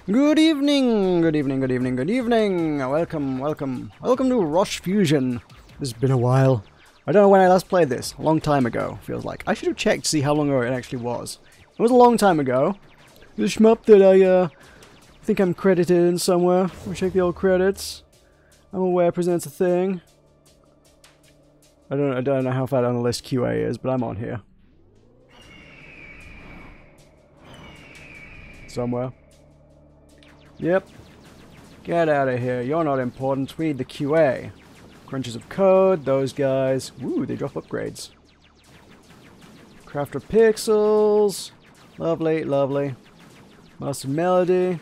Good evening, good evening, good evening, good evening. Welcome to Roche Fusion. It's been a while. I don't know when I last played this. A long time ago, feels like. I should have checked to see how long ago it actually was. It was a long time ago. The shmup that I think I'm credited in somewhere. We'll check the old credits. I'm aware presents a thing. I don't know how far down the list QA is, but I'm on here. Somewhere. Yep. Get out of here. You're not important. We need the QA. Crunches of code. Those guys. Woo, they drop upgrades. Crafter pixels. Lovely, lovely. Master melody.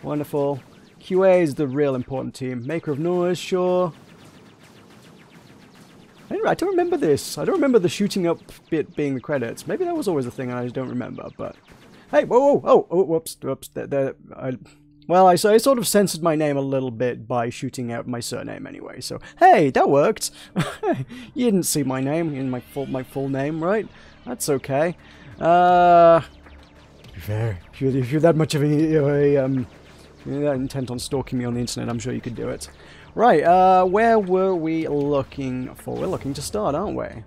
Wonderful. QA is the real important team. Maker of noise, sure. I don't remember this. I don't remember the shooting up bit being the credits. Maybe that was always a thing and I just don't remember, but... Hey, whoa, oh, whoops. Well, I sort of censored my name a little bit by shooting out my surname anyway, so... Hey, that worked! You didn't see my name in my full name, right? That's okay. To be fair, if you're that much of you're that intent on stalking me on the internet, I'm sure you could do it. Right, where were we looking for? We're looking to start, aren't we?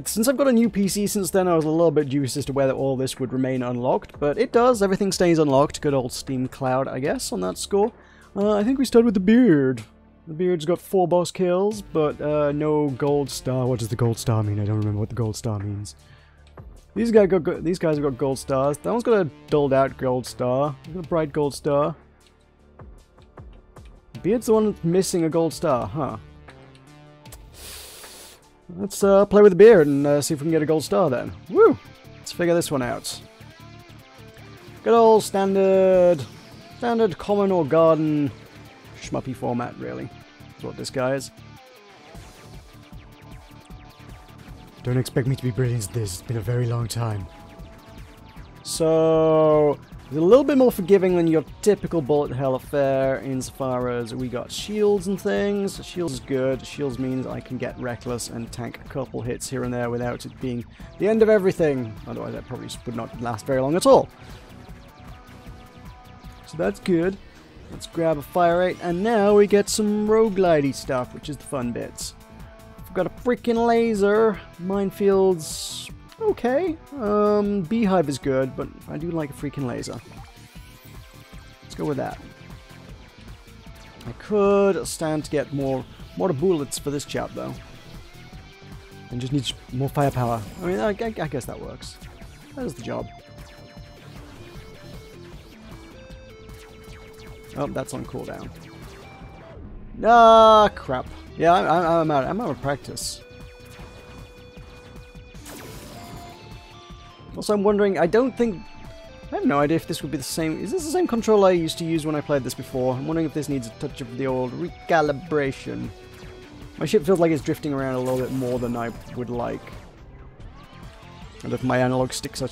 Since I've got a new PC since then, I was a little bit dubious as to whether all this would remain unlocked, but it does. Everything stays unlocked. Good old Steam Cloud, I guess, on that score. I think we start with the Beard. The Beard's got 4 boss kills, but no gold star. What does the gold star mean? I don't remember what the gold star means. These guys have got gold stars. That one's got a dulled out gold star. Got a bright gold star. Beard's the one that's missing a gold star, huh? Let's play with the Beard and see if we can get a gold star then. Woo! Let's figure this one out. Good old standard common or garden shmuppy format, really. That's what this guy is. Don't expect me to be brilliant at this. It's been a very long time. So... It's a little bit more forgiving than your typical bullet hell affair insofar as we got shields and things. Shields is good. Shields means I can get reckless and tank a couple hits here and there without it being the end of everything. Otherwise that probably would not last very long at all. So that's good. Let's grab a fire rate and now we get some roguelite-y stuff, which is the fun bits. We've got a freaking laser. Minefields... Okay, Beehive is good, but I do like a freaking laser. Let's go with that. I could stand to get more bullets for this chap, though. And just needs more firepower. I mean, I guess that works. That is the job. Oh, that's on cooldown. Ah, crap. Yeah, I'm out of practice. Also, I'm wondering, I have no idea if this would be the same. Is this the same controller I used to use when I played this before? I'm wondering if this needs a touch of the old recalibration. My ship feels like it's drifting around a little bit more than I would like. And if my analog sticks are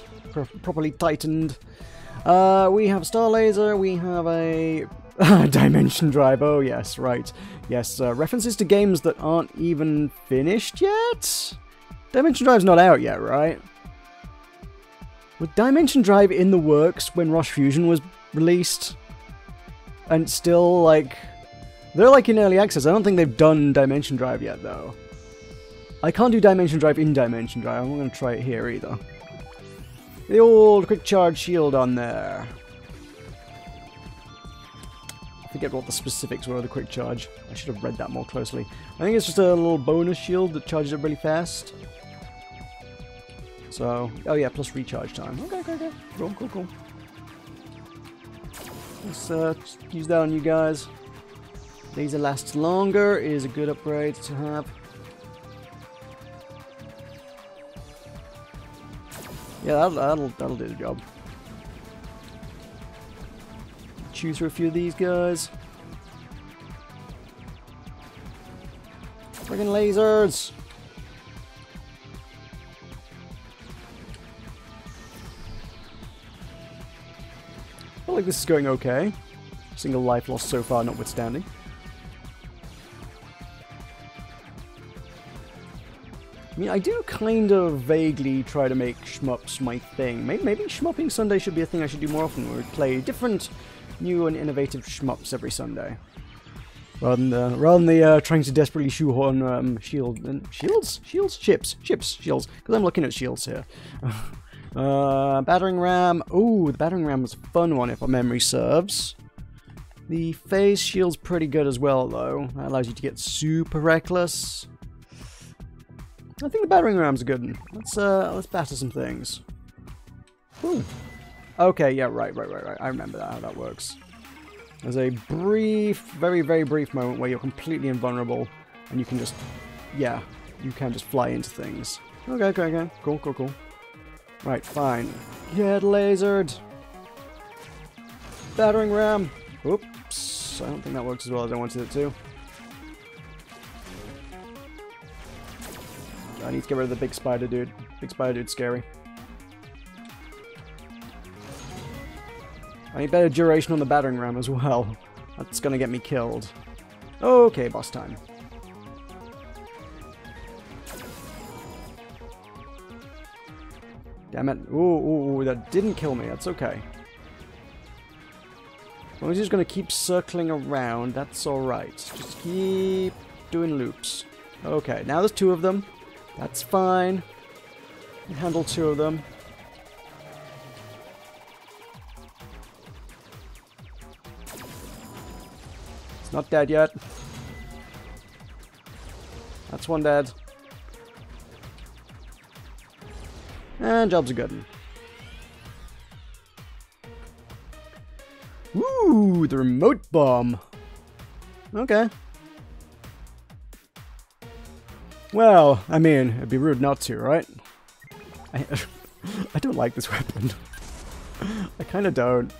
properly tightened. We have a star laser, we have a dimension drive. Oh yes, right. Yes, references to games that aren't even finished yet? Dimension drive's not out yet, right? Was Dimension Drive in the works when Roche Fusion was released? And still, like... They're like in early access. I don't think they've done Dimension Drive yet, though. I can't do Dimension Drive in Dimension Drive. I'm not going to try it here, either. The old quick charge shield on there. I forget what the specifics were of the quick charge. I should have read that more closely. I think it's just a little bonus shield that charges up really fast. So, oh yeah, plus recharge time. Okay. Cool. Let's use that on you guys. Laser lasts longer is a good upgrade to have. Yeah, that'll do the job. Chew through a few of these guys. Friggin' lasers! I feel like this is going okay. Single life lost so far notwithstanding. I mean, I do kind of vaguely try to make shmups my thing. Maybe Shmupping Sunday should be a thing I should do more often, where we play different, new and innovative shmups every Sunday. Rather than the trying to desperately shoehorn shields, shields, because I'm looking at shields here. Battering ram. Ooh, the battering ram was a fun one if my memory serves. The phase shield's pretty good as well, though. That allows you to get super reckless. I think the battering ram's a good one. Let's batter some things. Ooh. Okay, yeah, right. I remember how that works. There's a brief, very, very brief moment where you're completely invulnerable, and you can just, yeah, you can just fly into things. Okay. Cool. Right, fine. Get lasered! Battering ram! Oops, I don't think that works as well as I wanted it to. I need to get rid of the big spider dude. Big spider dude's scary. I need better duration on the battering ram as well. That's gonna get me killed. Okay, boss time. Damn it. Ooh, that didn't kill me. That's okay. As long as he's gonna keep circling around, that's alright. Just keep doing loops. Okay, now there's two of them. That's fine. You handle two of them. It's not dead yet. That's one dead. And job's a good one. Woo! The remote bomb. Okay. Well, I mean, it'd be rude not to, right? I don't like this weapon. I kind of don't.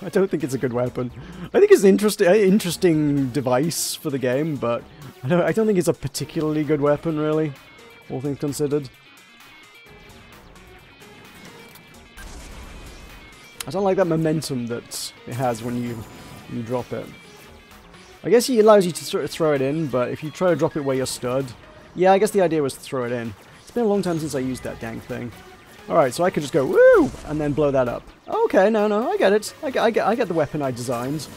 I don't think it's a good weapon. I think it's an interesting device for the game, but I don't think it's a particularly good weapon, really, all things considered. I don't like that momentum that it has when you drop it. I guess it allows you to sort of throw it in, but if you try to drop it where you're stood... Yeah, I guess the idea was to throw it in. It's been a long time since I used that dang thing. Alright, so I could just go, woo! And then blow that up. Okay, no, I get it. I get the weapon I designed.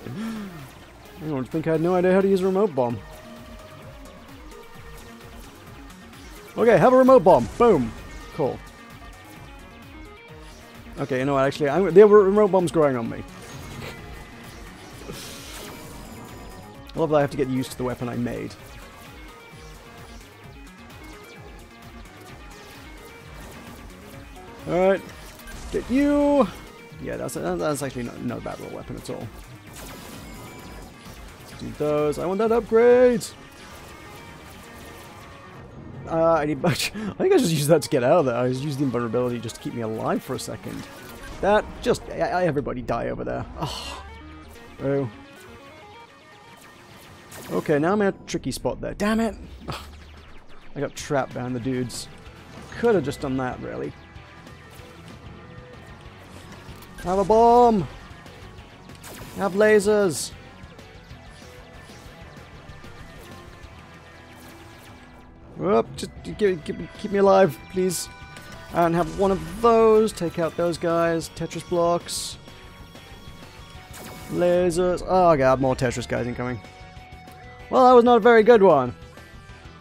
I don't think I had no idea how to use a remote bomb. Okay, have a remote bomb. Boom. Cool. Okay, you know what, actually, the remote bomb's growing on me. I love that I have to get used to the weapon I made. Alright, get you! Yeah, that's actually not a bad little weapon at all. Let's do those. I want that upgrade! I need much. I think I just used that to get out of there. I just used the invulnerability just to keep me alive for a second. That just... everybody die over there. Oh. Okay, now I'm in a tricky spot there. Damn it! I got trapped behind the dudes. Could have just done that, really. Have a bomb! Have lasers! Whoop, just keep me alive, please. And have one of those. Take out those guys. Tetris blocks. Lasers. Oh god, more Tetris guys incoming. Well, that was not a very good one.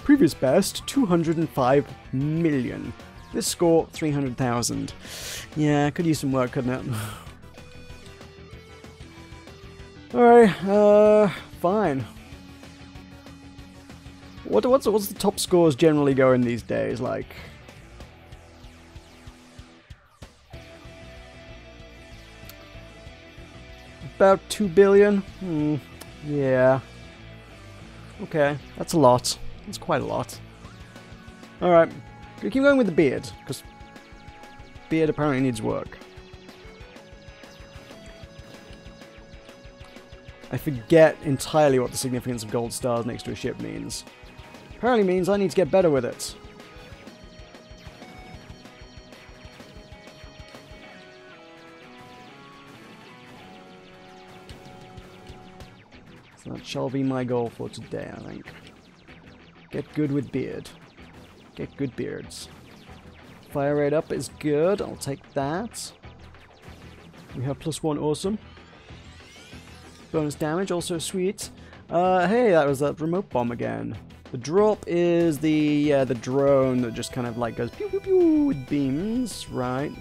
Previous best, 205 million. This score, 300,000. Yeah, could use some work, couldn't it? Alright, fine. What's the top scores generally going these days, like? About 2 billion? Yeah. Okay, that's a lot. That's quite a lot. Alright, we keep going with the beard, because beard apparently needs work. I forget entirely what the significance of gold stars next to a ship means. Apparently means I need to get better with it. So that shall be my goal for today, I think. Get good with beard. Get good beards. Fire rate up is good. I'll take that. We have +1. Awesome. Bonus damage, also sweet. Hey, that was that remote bomb again. The drop is the drone that just kind of like goes pew pew pew with beams, right?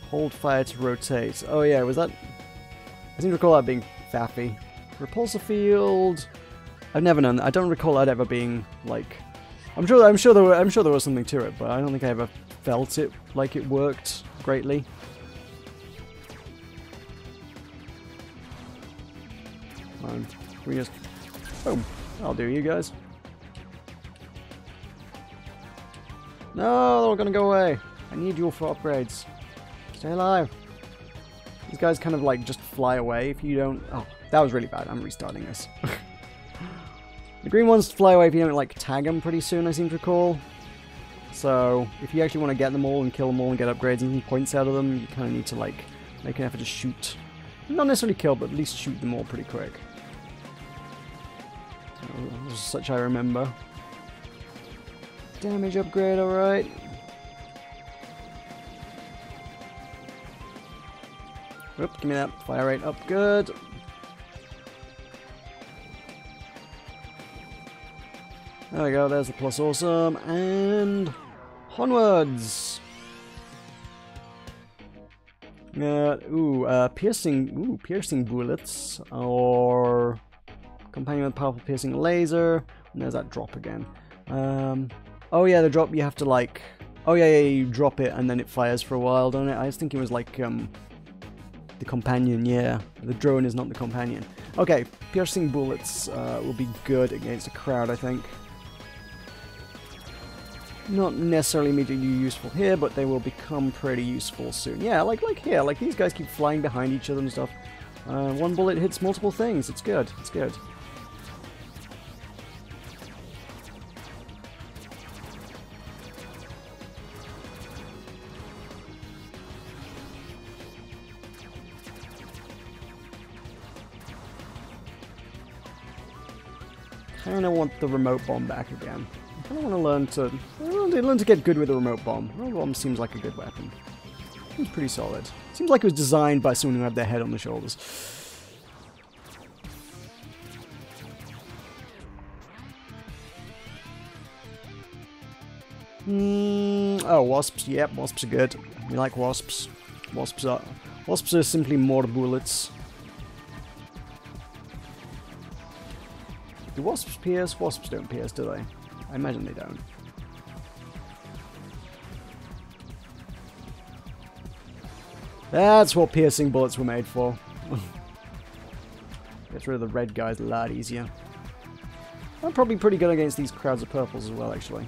Hold fire to rotate. Oh yeah, was that? I seem to recall that being faffy. Repulsor field. I've never known that. I don't recall that ever being like. I'm sure there was something to it, but I don't think I ever felt it like it worked greatly. We just boom. I'll do you guys. No, they're all gonna go away. I need you for upgrades. Stay alive. These guys kind of like just fly away if you don't. Oh, that was really bad. I'm restarting this. The green ones fly away if you don't like tag them pretty soon, I seem to recall. So if you actually want to get them all and kill them all and get upgrades and points out of them, you kind of need to like make an effort to shoot. Not necessarily kill, but at least shoot them all pretty quick. Such I remember. Damage upgrade, alright. Whoop, give me that. Fire rate up, good. There we go, there's the plus awesome. And onwards. Piercing bullets, or companion with powerful piercing laser. And there's that drop again. Oh yeah, the drop you have to like. Oh yeah, you drop it and then it fires for a while, don't it? I was thinking it was like the companion. Yeah, the drone is not the companion. Okay, piercing bullets will be good against a crowd, I think. Not necessarily immediately useful here, but they will become pretty useful soon. Yeah, like here, like these guys keep flying behind each other and stuff. One bullet hits multiple things. It's good. It's good. I kind of want the remote bomb back again. I kind of want to learn to get good with the remote bomb. The remote bomb seems like a good weapon. Seems pretty solid. Seems like it was designed by someone who had their head on the shoulders. Oh, wasps. Yep, wasps are good. We like wasps. Wasps are simply more bullets. Do wasps pierce? Wasps don't pierce, do they? I imagine they don't. That's what piercing bullets were made for. Gets rid of the red guys a lot easier. I'm probably pretty good against these crowds of purples as well, actually.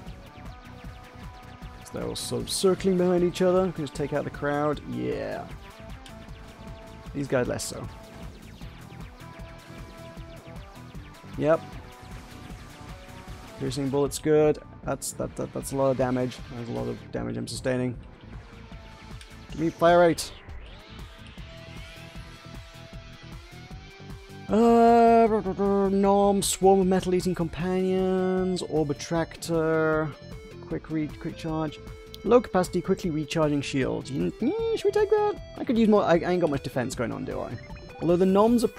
So they're all sort of circling behind each other. Can just take out the crowd. Yeah. These guys less so. Yep. Piercing bullets good. That's a lot of damage. There's a lot of damage I'm sustaining. Give me fire rate. Nom, swarm of metal-eating companions, orbitractor, quick charge, low capacity, quickly recharging shield. Should we take that? I could use more. I ain't got much defense going on, do I? Although the noms are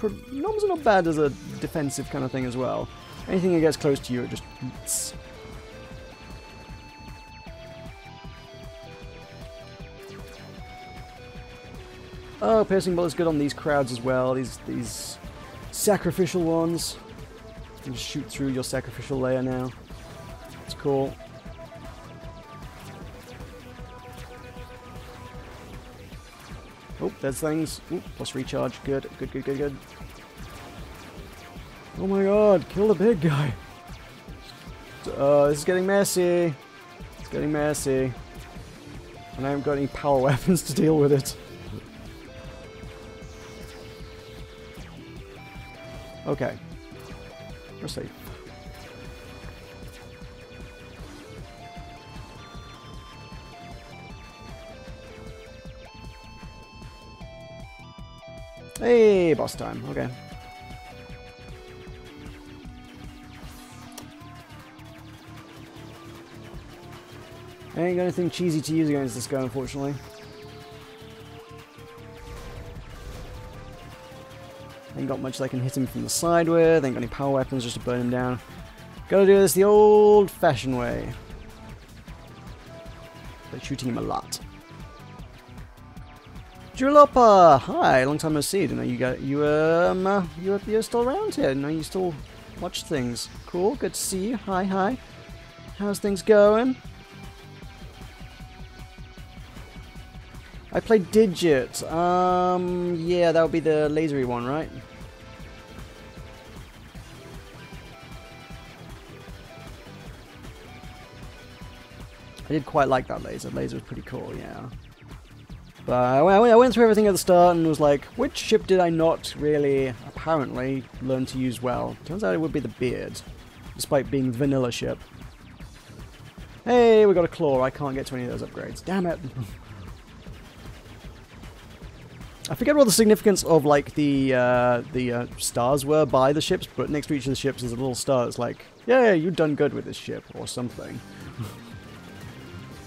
not bad as a defensive kind of thing as well. Anything that gets close to you, it just eats. Oh, piercing bullet's good on these crowds as well. These sacrificial ones. You can just shoot through your sacrificial layer now. It's cool. Oh, there's things. Ooh, plus recharge. Good. Oh my god, kill the big guy. This is getting messy. It's getting messy. And I haven't got any power weapons to deal with it. Okay. We're safe. Hey, boss time. Okay. I ain't got anything cheesy to use against this guy, unfortunately. Ain't got much that I can hit him from the side with. Ain't got any power weapons just to burn him down. Gotta do this the old-fashioned way. By shooting him a lot. Julopa! Hi, long time no see. Didn't know you're still around here. Didn't know you still watch things. Cool, good to see you. Hi, hi. How's things going? I played Digit. Yeah, that would be the lasery one, right? I did quite like that laser. Laser was pretty cool, yeah. But I went through everything at the start and was like, which ship did I not really, apparently, learn to use well? Turns out it would be the Beard, despite being the vanilla ship. Hey, we got a claw. I can't get to any of those upgrades. Damn it. I forget what the significance of like the stars were by the ships, but next to each of the ships is a little star that's like, yeah, you've done good with this ship, or something.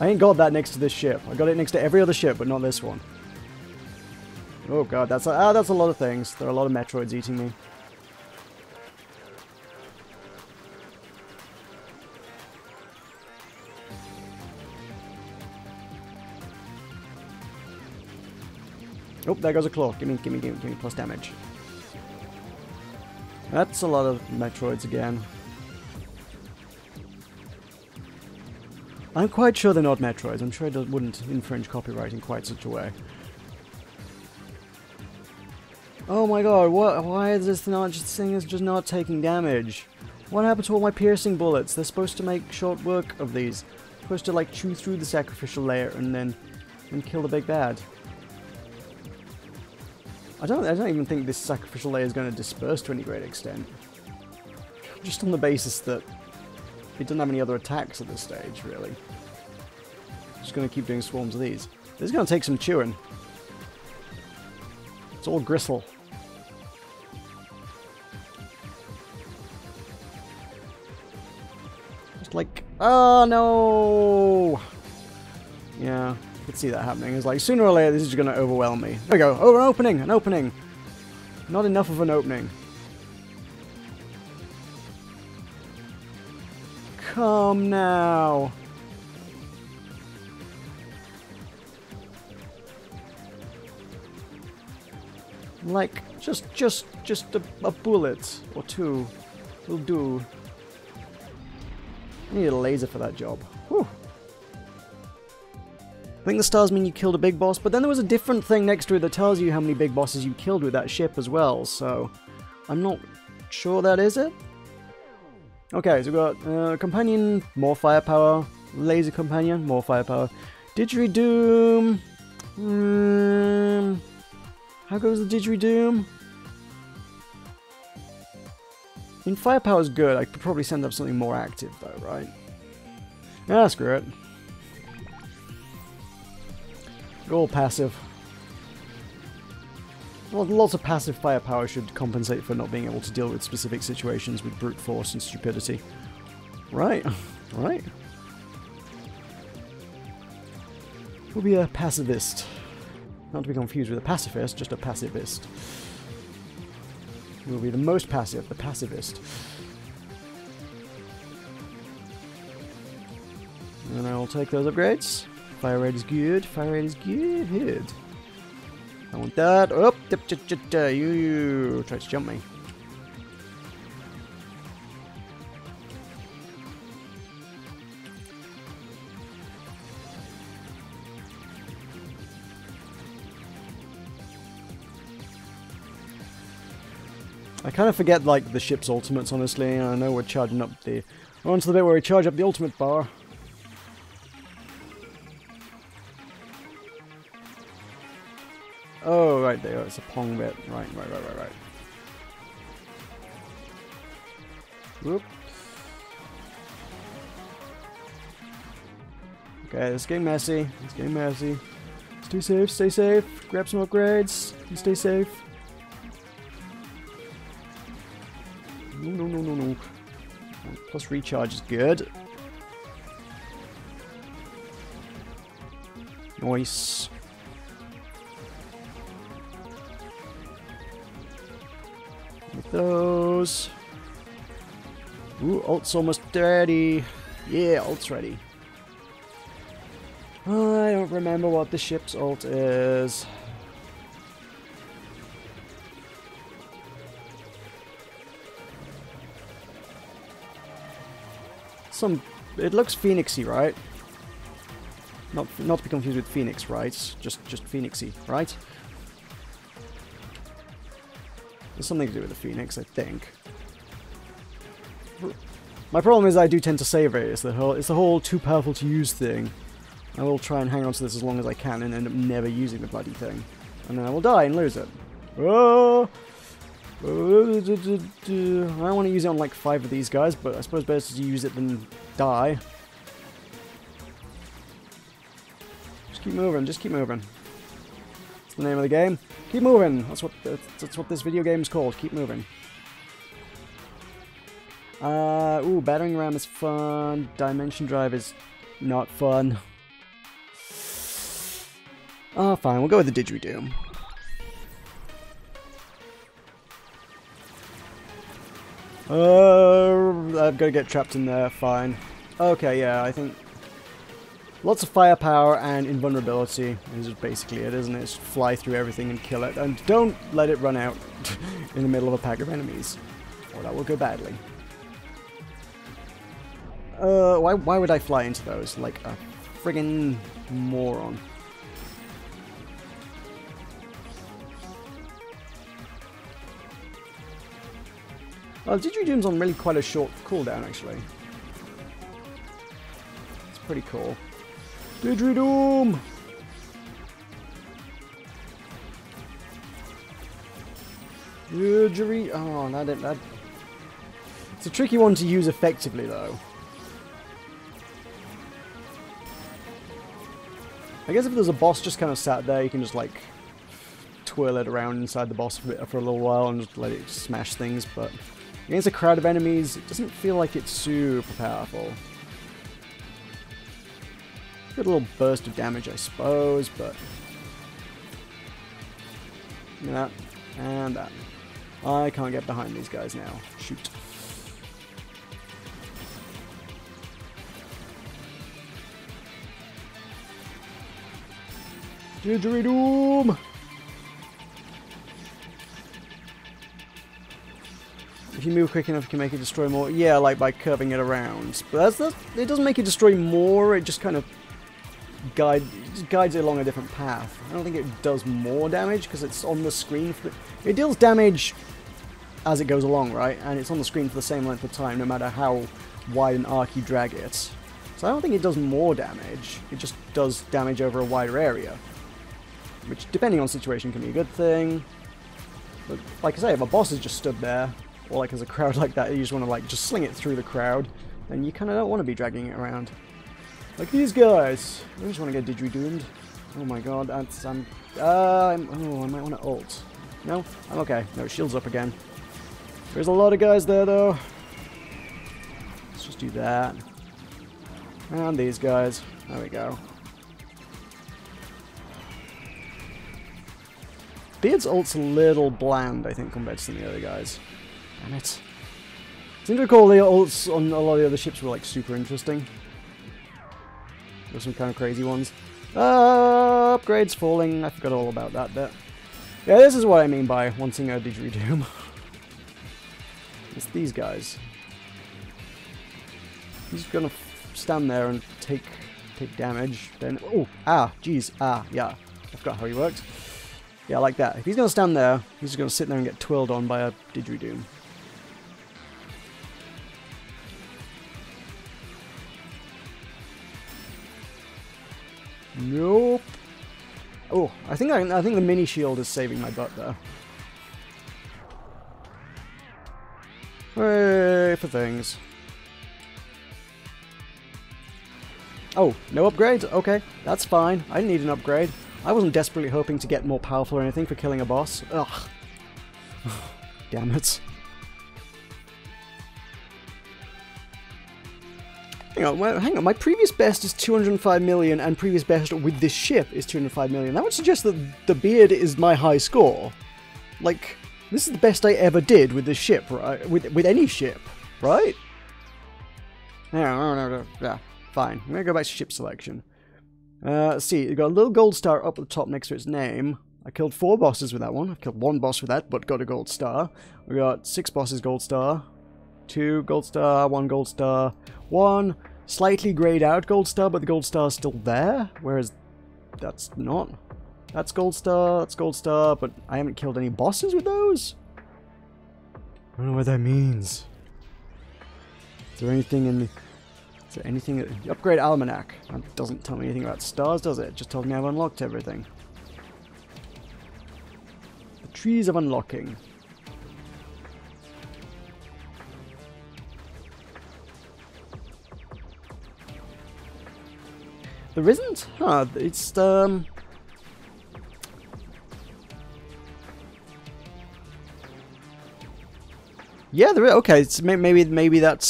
I ain't got that next to this ship. I got it next to every other ship, but not this one. Oh god, that's a lot of things. There are a lot of Metroids eating me. Oh, there goes a claw. Give me plus damage. That's a lot of Metroids again. I'm quite sure they're not Metroids. I'm sure it wouldn't infringe copyright in quite such a way. Oh my god, what? Why is this thing is just not taking damage? What happened to all my piercing bullets? They're supposed to make short work of these. They're supposed to like chew through the sacrificial layer and kill the big bad. I don't even think this sacrificial layer is going to disperse to any great extent. Just on the basis that it doesn't have any other attacks at this stage, really. Just going to keep doing swarms of these. This is going to take some chewing. It's all gristle. Just like, oh no! Yeah, I could see that happening. It's like, sooner or later this is going to overwhelm me. There we go. Oh, an opening! Not enough of an opening. Come now. Like, just a bullet or two will do. I need a laser for that job. Whew. I think the stars mean you killed a big boss, but then there was a different thing next to it that tells you how many big bosses you killed with that ship as well, so I'm not sure that is it. Okay, so we've got companion, more firepower, laser companion, more firepower, didgeridoo. How goes the didgeridoo? I mean, firepower's good. I could probably send up something more active though, right? Ah, screw it. Go all passive. Well, lots of passive firepower should compensate for not being able to deal with specific situations with brute force and stupidity. Right, right. We'll be a pacifist. Not to be confused with a pacifist, just a pacifist. We'll be the most passive, the pacifist. And I'll take those upgrades. Fire rate is good, fire rate is good. I want that. Oh, you tried to jump me. I kind of forget like the ship's ultimates, honestly. I know we're charging up the. We're on to the bit where we charge up the ultimate bar. Oh, right there. It's a pong bit. Right. Whoop. Okay, it's getting messy. It's getting messy. Stay safe, stay safe. Grab some upgrades. And stay safe. No. Plus recharge is good. Nice. With those. Ooh, ult's almost ready. Yeah, ult's ready. I don't remember what the ship's ult is. It looks Phoenixy, right? Not to be confused with Phoenix, right? Just Phoenixy, right? There's something to do with the Phoenix, I think. My problem is I do tend to save it. It's the whole too powerful to use thing. I will try and hang on to this as long as I can and end up never using the bloody thing. And then I will die and lose it. Oh! I don't want to use it on like 5 of these guys, but I suppose better to use it than die. Just keep moving, just keep moving. That's the name of the game. Keep moving! That's what this video game is called, keep moving. Ooh, battering ram is fun. Dimension drive is not fun. Oh, fine, we'll go with the didgeridoo. I've got to get trapped in there, fine. Okay, yeah, I think... Lots of firepower and invulnerability is basically it, isn't it? Just fly through everything and kill it. And don't let it run out in the middle of a pack of enemies. Or that will go badly. Why would I fly into those? Like a friggin' moron. Well, Didgeridoom's on really quite a short cooldown, actually. It's pretty cool. Didgeridoom! Oh, that... It's a tricky one to use effectively, though. I guess if there's a boss just kind of sat there, you can just, like, twirl it around inside the boss for a little while and just let it smash things, but... Against a crowd of enemies, it doesn't feel like it's super powerful. Good little burst of damage, I suppose, but... That, and that. I can't get behind these guys now. Shoot. Didgeridoo! If you move quick enough, you can make it destroy more. Yeah, like by curving it around. But it doesn't make it destroy more, it just kind of guides it along a different path. I don't think it does more damage, because it's on the screen. It deals damage as it goes along, right? And it's on the screen for the same length of time, no matter how wide an arc you drag it. So I don't think it does more damage. It just does damage over a wider area. Which, depending on the situation, can be a good thing. But, like I say, if a boss is just stood there, or like as a crowd like that, you just want to like just sling it through the crowd, then you kind of don't want to be dragging it around. Like these guys. I just want to get didgeridoomed. Oh my god, that's... oh, I might want to ult. No? I'm okay. No, shield's up again. There's a lot of guys there, though. Let's just do that. And these guys. There we go. Beard's ult's a little bland, I think, compared to some of the other guys. Damn it. I seem to recall the ults on a lot of the other ships were, like, super interesting. There's some kind of crazy ones. Upgrades falling. I forgot all about that bit. Yeah, this is what I mean by wanting a didgeridoo. It's these guys. He's gonna stand there and take damage. Then, oh, jeez, yeah. I forgot how he worked. Yeah, like that. If he's gonna stand there, he's just gonna sit there and get twirled on by a didgeridoo. Nope. Oh, I think the mini shield is saving my butt there. Hooray for things. Oh, no upgrades? Okay, that's fine. I didn't need an upgrade. I wasn't desperately hoping to get more powerful or anything for killing a boss. Ugh. Damn it. Hang on. My previous best is 205 million, and previous best with this ship is 205 million. That would suggest that the beard is my high score. Like, this is the best I ever did with this ship, right? With any ship, right? Yeah, fine. I'm gonna go back to ship selection. Let's see. You've got a little gold star up at the top next to its name. I killed 4 bosses with that one. I've killed 1 boss with that, but got a gold star. We got 6 bosses gold star. 2 gold star, 1 gold star, 1 slightly grayed out gold star, but the gold star is still there, whereas that's not. That's gold star, but I haven't killed any bosses with those? I don't know what that means. Is there anything in the... Is there anything... Upgrade Almanac. That doesn't tell me anything about stars, does it? It just tells me I've unlocked everything. The trees of unlocking. There isn't? Huh, it's, yeah, there is. Okay, it's maybe that's,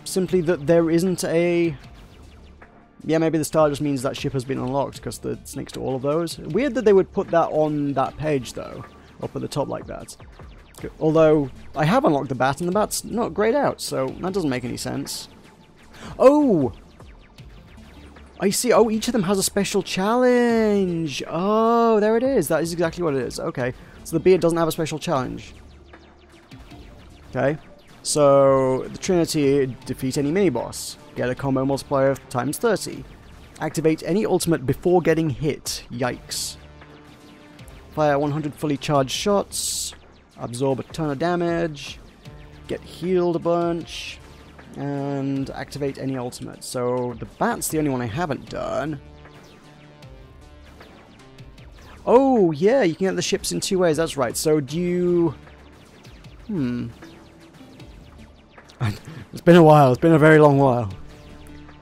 simply that there isn't a... Yeah, maybe the star just means that ship has been unlocked, because it's next to all of those. Weird that they would put that on that page, though. Up at the top like that. Although, I have unlocked the bat, and the bat's not grayed out, so that doesn't make any sense. Oh! I see. Oh, each of them has a special challenge. Oh, there it is. That is exactly what it is. Okay. So the beard doesn't have a special challenge. Okay. So the Trinity, defeat any mini-boss. Get a combo multiplier of times 30. Activate any ultimate before getting hit. Yikes. Fire 100 fully charged shots. Absorb a ton of damage. Get healed a bunch. And activate any ultimate. So the bat's the only one I haven't done. Oh, yeah, you can get the ships in 2 ways. That's right. So do you... It's been a while. It's been a very long while.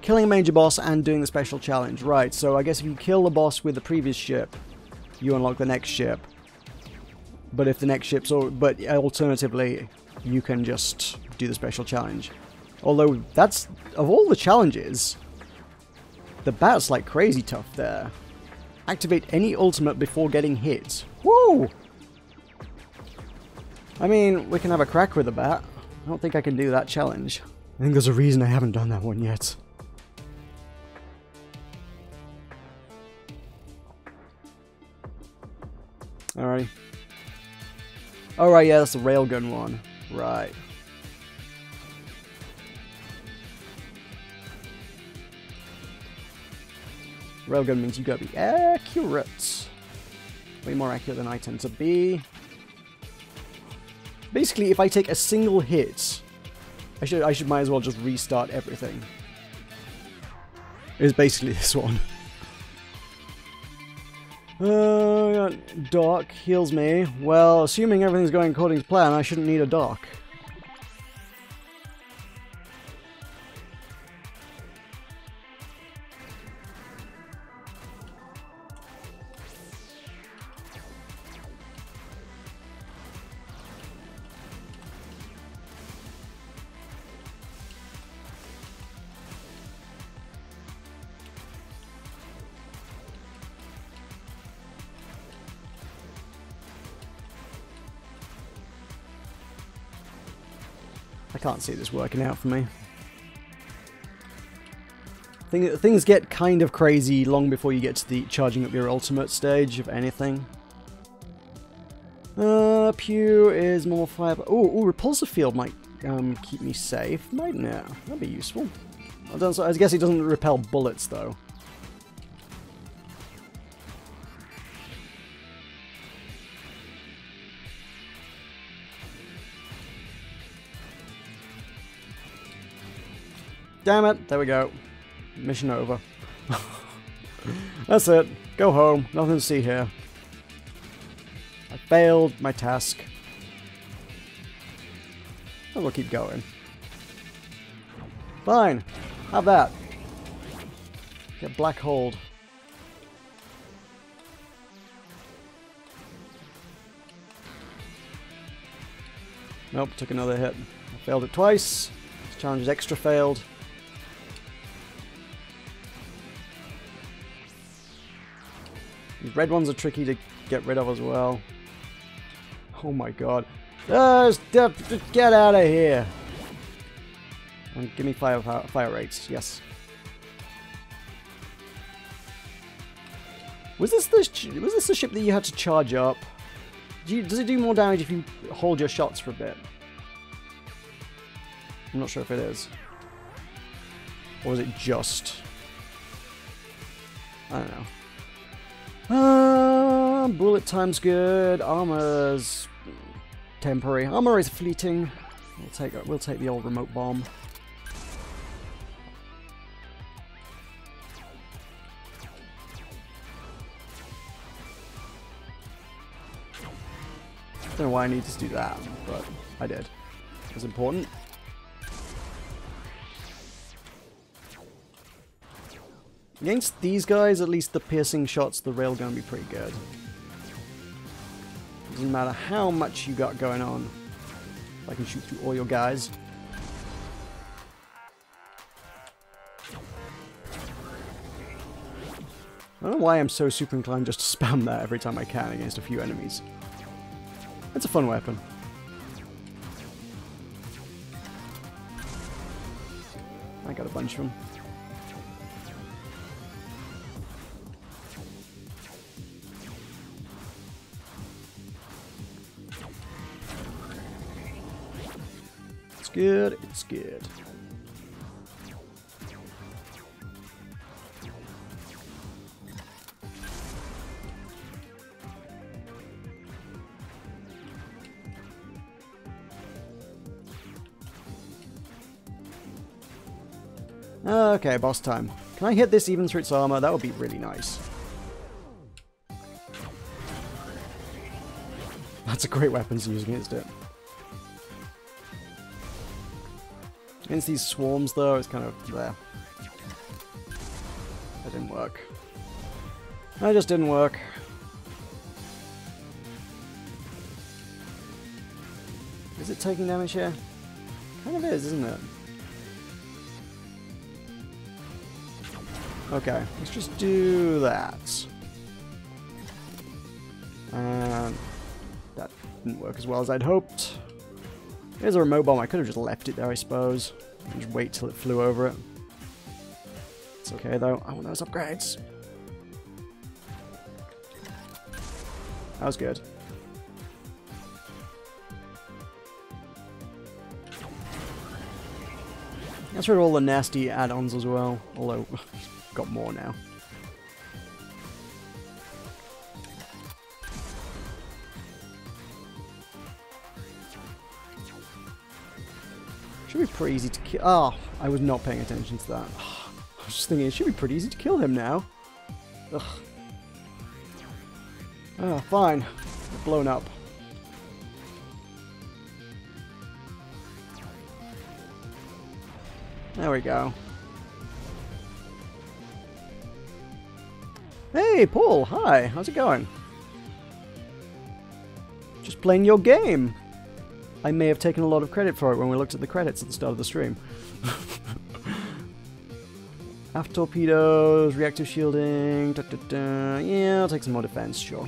Killing a major boss and doing the special challenge. Right, so I guess if you kill the boss with the previous ship, you unlock the next ship. But if the next ship's... But alternatively, you can just do the special challenge. Although, that's... Of all the challenges, the bat's like crazy tough there. Activate any ultimate before getting hit. Woo! I mean, we can have a crack with the bat. I don't think I can do that challenge. I think there's a reason I haven't done that one yet. Alright. Alright, yeah, that's the railgun one. Right. Railgun means you gotta be accurate. Way more accurate than I tend to be. Basically, if I take a single hit, I should might as well just restart everything. It's basically this one. Dock heals me. Well, assuming everything's going according to plan, I shouldn't need a dock. I can't see this working out for me. Things get kind of crazy long before you get to the charging up your ultimate stage, if anything. Pew is more fire. Oh, repulsor field might keep me safe, mightn't it? That'd be useful. I guess it doesn't repel bullets though. Damn it, there we go. Mission over. That's it. Go home. Nothing to see here. I failed my task. And we'll keep going. Fine. Have that. Get black holed. Nope, took another hit. I failed it twice. This challenge is extra failed. These red ones are tricky to get rid of as well. Oh my god. Just get out of here. And give me fire rates. Yes. Was this the ship that you had to charge up? Does it do more damage if you hold your shots for a bit? I'm not sure if it is. Or is it just... I don't know. Bullet time's good. Armor's temporary. Armor is fleeting. We'll take the old remote bomb. I don't know why I needed to do that, but I did. It was important. Against these guys, at least the piercing shots, the railgun be pretty good. Doesn't matter how much you got going on. I can shoot through all your guys. I don't know why I'm so super inclined just to spam that every time I can against a few enemies. It's a fun weapon. I got a bunch of them. It's good, it's good. Okay, boss time. Can I hit this even through its armor? That would be really nice. That's a great weapon to use against it. Against these swarms, though, it's kind of there. That didn't work. That just didn't work. Is it taking damage here? Kind of is, isn't it? Okay, let's just do that. And that didn't work as well as I'd hoped. Here's a remote bomb. I could have just left it there, I suppose. And just wait till it flew over it. It's okay, though. I want those upgrades. That was good. That's rid of all the nasty add-ons as well. Although... got more now. Should be pretty easy to kill. Oh, I was not paying attention to that. I was just thinking it should be pretty easy to kill him now. Ugh. Oh, fine. Blown up. There we go. Hey, Paul, hi, how's it going? Just playing your game. I may have taken a lot of credit for it when we looked at the credits at the start of the stream. Aft torpedoes, reactive shielding, yeah, I'll take some more defense, sure.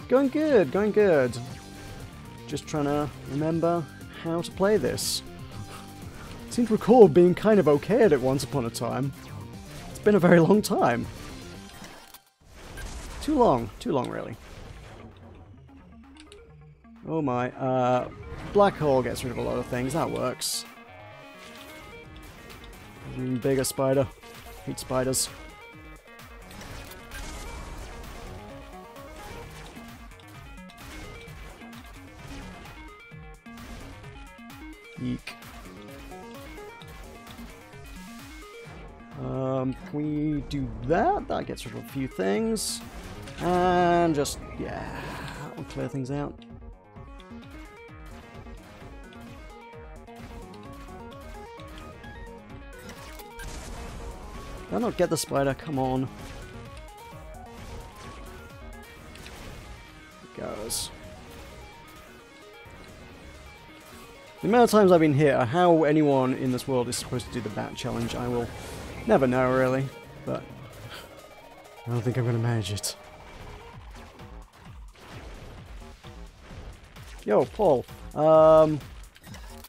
Going good, going good. Just trying to remember how to play this. I seem to recall being kind of okay at it once upon a time. It's been a very long time. Too long really. Oh my, black hole gets rid of a lot of things, that works. Even bigger spider. Hate spiders. Eek. Can we do that? That gets rid of a few things. And just, yeah, that'll clear things out. Did I not get the spider? Come on. goes. The amount of times I've been hit, how anyone in this world is supposed to do the bat challenge, I will never know, really. But I don't think I'm going to manage it. Yo, Paul.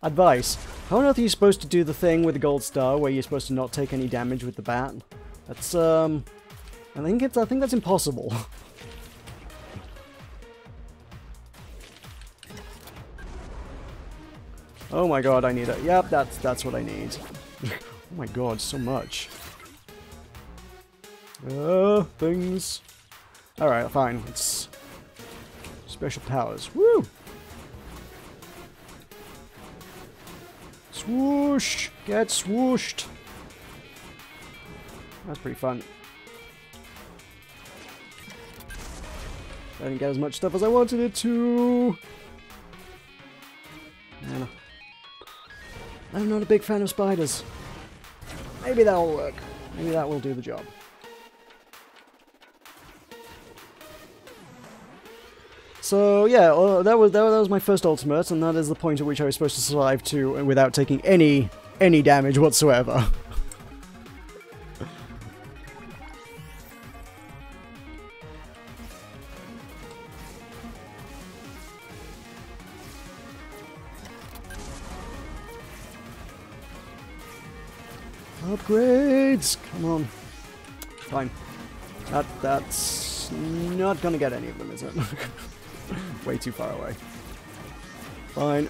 Advice. How on earth are you supposed to do the thing with the gold star where you're supposed to not take any damage with the bat? That's, I think that's impossible. Oh my god, I need it. Yep, that's what I need. Oh my god, so much. Things. Alright, fine. It's special powers. Woo! Swoosh! Get swooshed! That's pretty fun. I didn't get as much stuff as I wanted it to. Man, I'm not a big fan of spiders. Maybe that'll work. Maybe that will do the job. So yeah, that was my first ultimate, and that is the point at which I was supposed to survive to without taking any damage whatsoever. Upgrades! Come on. Fine. That's not gonna get any of them, is it? Way too far away. Fine.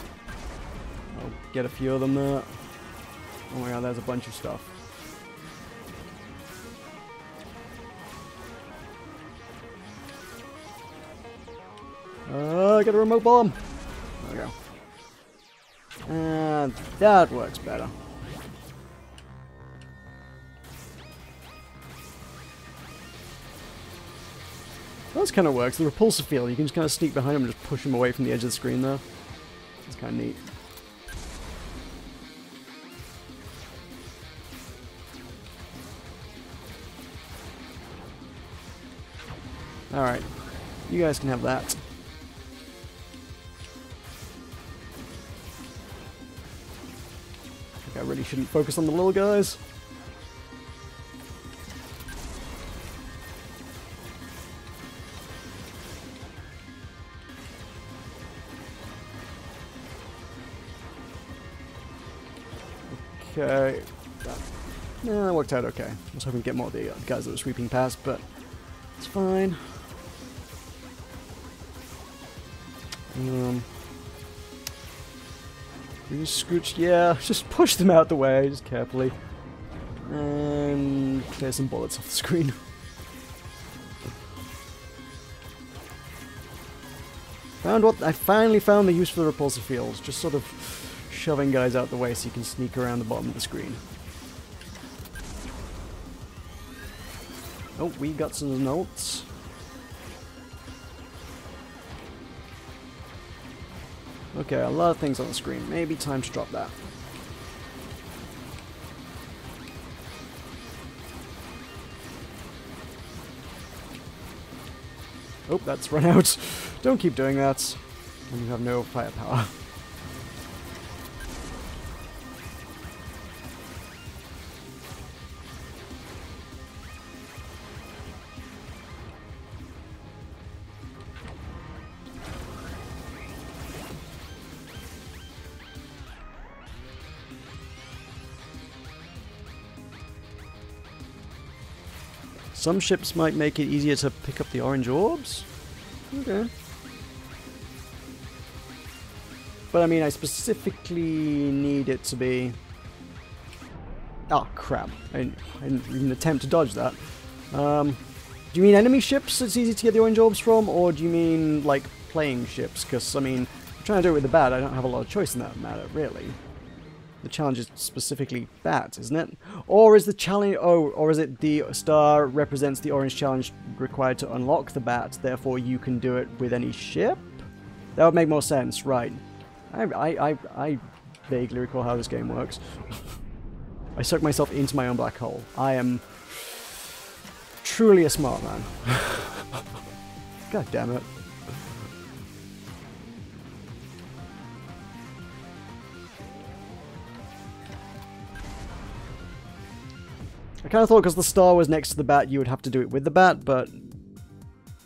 I'll get a few of them there. Oh my god, there's a bunch of stuff. Get a remote bomb! There we go. And that works better. That kind of works. The repulsor field, you can just kind of sneak behind him and just push him away from the edge of the screen there. It's kind of neat. Alright. You guys can have that. I think I really shouldn't focus on the little guys. Okay. That worked out okay. I was hoping to get more of the guys that were sweeping past, but it's fine. You scooch, yeah, just push them out the way, just carefully. And clear some bullets off the screen. I finally found the use for the repulsor fields, just sort of shoving guys out the way so you can sneak around the bottom of the screen. Oh, we got some notes. Okay, a lot of things on the screen. Maybe time to drop that. Oh, that's run out. Don't keep doing that. And you have no firepower. Some ships might make it easier to pick up the orange orbs? Okay. But I mean, I specifically need it to be... Oh, crap. I didn't even attempt to dodge that. Do you mean enemy ships it's easy to get the orange orbs from? Or do you mean, like, playing ships? Because, I mean, I'm trying to do it with the bat. I don't have a lot of choice in that matter, really. The challenge is specifically bat, isn't it? Or is the challenge... Oh, or is it the star represents the orange challenge required to unlock the bat, therefore you can do it with any ship? That would make more sense, right. I vaguely recall how this game works. I suck myself into my own black hole. I am truly a smart man. God damn it. kind of thought because the star was next to the bat, you would have to do it with the bat, but...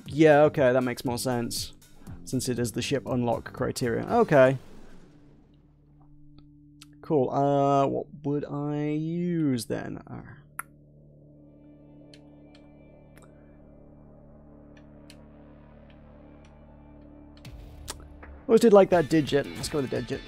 Yeah, okay, that makes more sense. Since it is the ship unlock criteria. Okay. Cool. What would I use then? Always did like that digit. Let's go with the digit.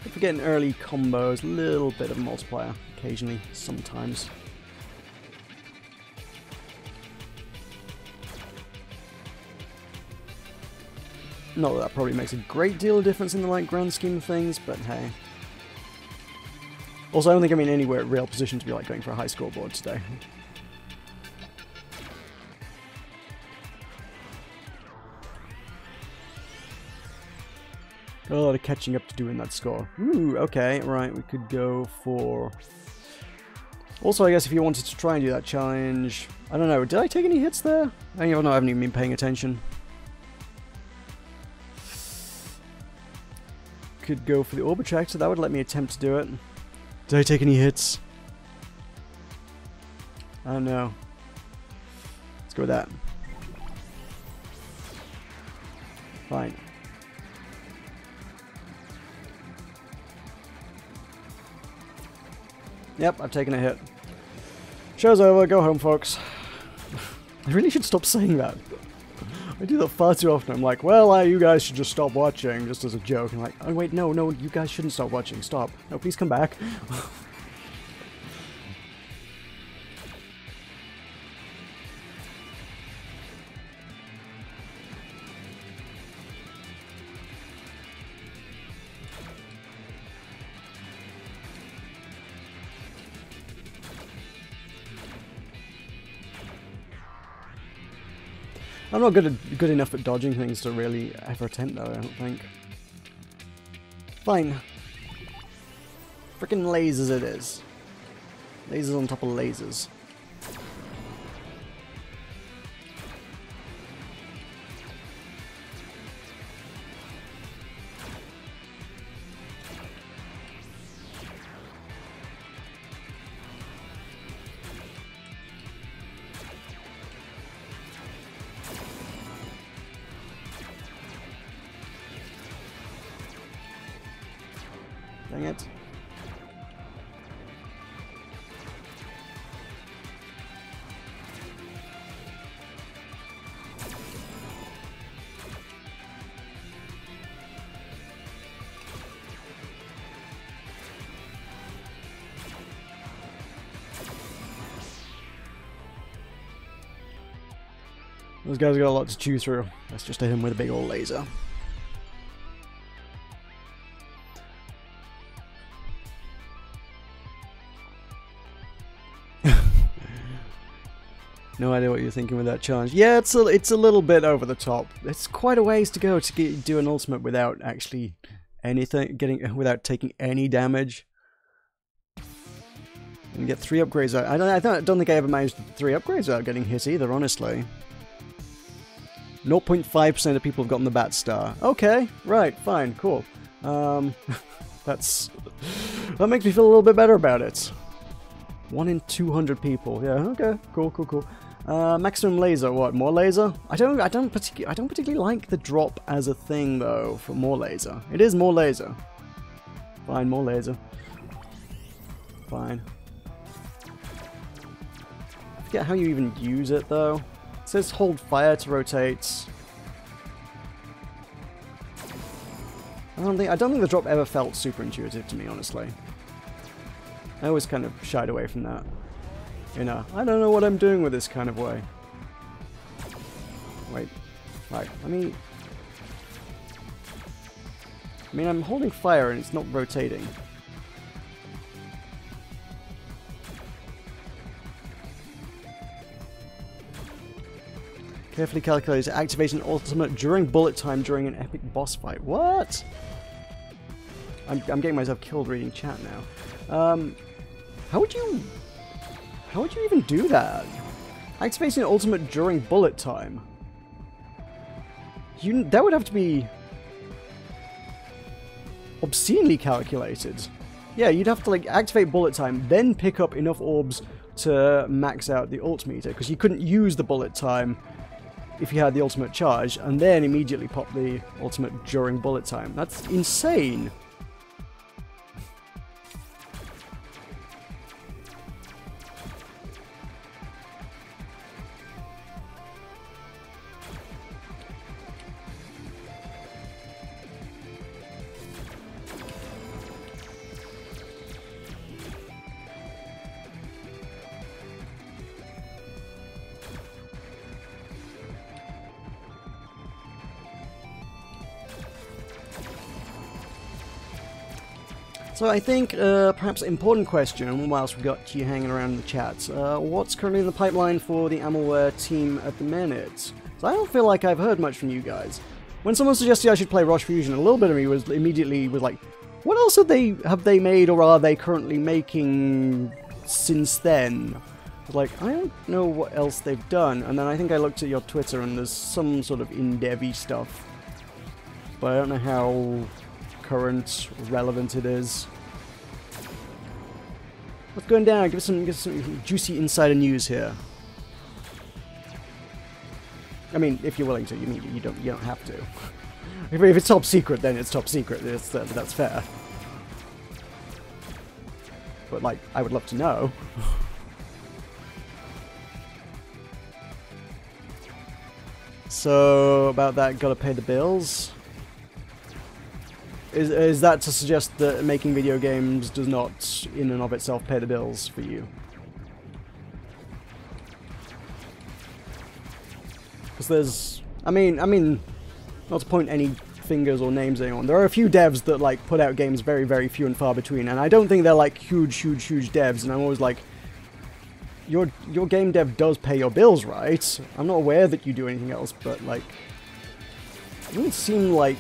If we're getting early combos, a little bit of multiplier occasionally, sometimes. Not that that probably makes a great deal of difference in the like grand scheme of things, but hey. Also, I don't think I'm in anywhere real position to be like going for a high scoreboard today. Got a lot of catching up to do in that score. Ooh, okay, right, we could go for... Also, I guess if you wanted to try and do that challenge... I don't know, did I take any hits there? I don't know, I haven't even been paying attention. Could go for the Orbitractor, that would let me attempt to do it. Did I take any hits? I don't know. Let's go with that. Fine. Yep, I've taken a hit. Show's over, go home, folks. I really should stop saying that. I do that far too often. I'm like, well, you guys should just stop watching, just as a joke. I'm like, oh wait, no, you guys shouldn't stop watching. Stop. No, please come back. I'm not good enough at dodging things to really ever attempt though, I don't think. Fine. Frickin' lasers it is. Lasers on top of lasers. Dang it. Those guys got a lot to chew through. Let's just hit him with a big old laser. No idea what you're thinking with that challenge. Yeah, it's a little bit over the top. It's quite a ways to go to do an ultimate without actually without taking any damage. And get 3 upgrades out. I don't think I ever managed 3 upgrades without getting hit either, honestly. 0.5% of people have gotten the Bat Star. Okay, right, fine, cool. That makes me feel a little bit better about it. 1 in 200 people. Yeah, okay, cool. Maximum laser, what? More laser? I don't particularly like the drop as a thing though for more laser. It is more laser. Fine, more laser. Fine. I forget how you even use it though. It says hold fire to rotate. I don't think the drop ever felt super intuitive to me, honestly. I always kind of shied away from that. You know, I don't know what I'm doing with this kind of way. Wait. Right, I mean, I'm holding fire and it's not rotating. Carefully calculated to activate an ultimate during bullet time during an epic boss fight. What? I'm getting myself killed reading chat now. How would you even do that? Activating an ultimate during bullet time. That would have to be obscenely calculated. Yeah, you'd have to like activate bullet time, then pick up enough orbs to max out the ult meter, because you couldn't use the bullet time if you had the ultimate charge, and then immediately pop the ultimate during bullet time. That's insane. So I think perhaps an important question, whilst we've got you hanging around in the chat, what's currently in the pipeline for the Amalware team at the minute? So I don't feel like I've heard much from you guys. When someone suggested I should play Roche Fusion, a little bit of me was immediately like, what else have they made or are they currently making since then? I was like, I don't know what else they've done. And then I think I looked at your Twitter and there's some sort of in-devy stuff, but I don't know how current, relevant it is. What's going down? Give us some juicy insider news here. I mean, if you're willing to. You don't have to. If it's top secret, then it's top secret. That's fair. But like, I would love to know. So about that, gotta pay the bills. Is that to suggest that making video games does not, in and of itself, pay the bills for you? Because there's, I mean, not to point any fingers or names at anyone, there are a few devs that like put out games very, very few and far between, and I don't think they're like huge devs. And I'm always like, your game dev does pay your bills, right? I'm not aware that you do anything else, but like, it doesn't seem like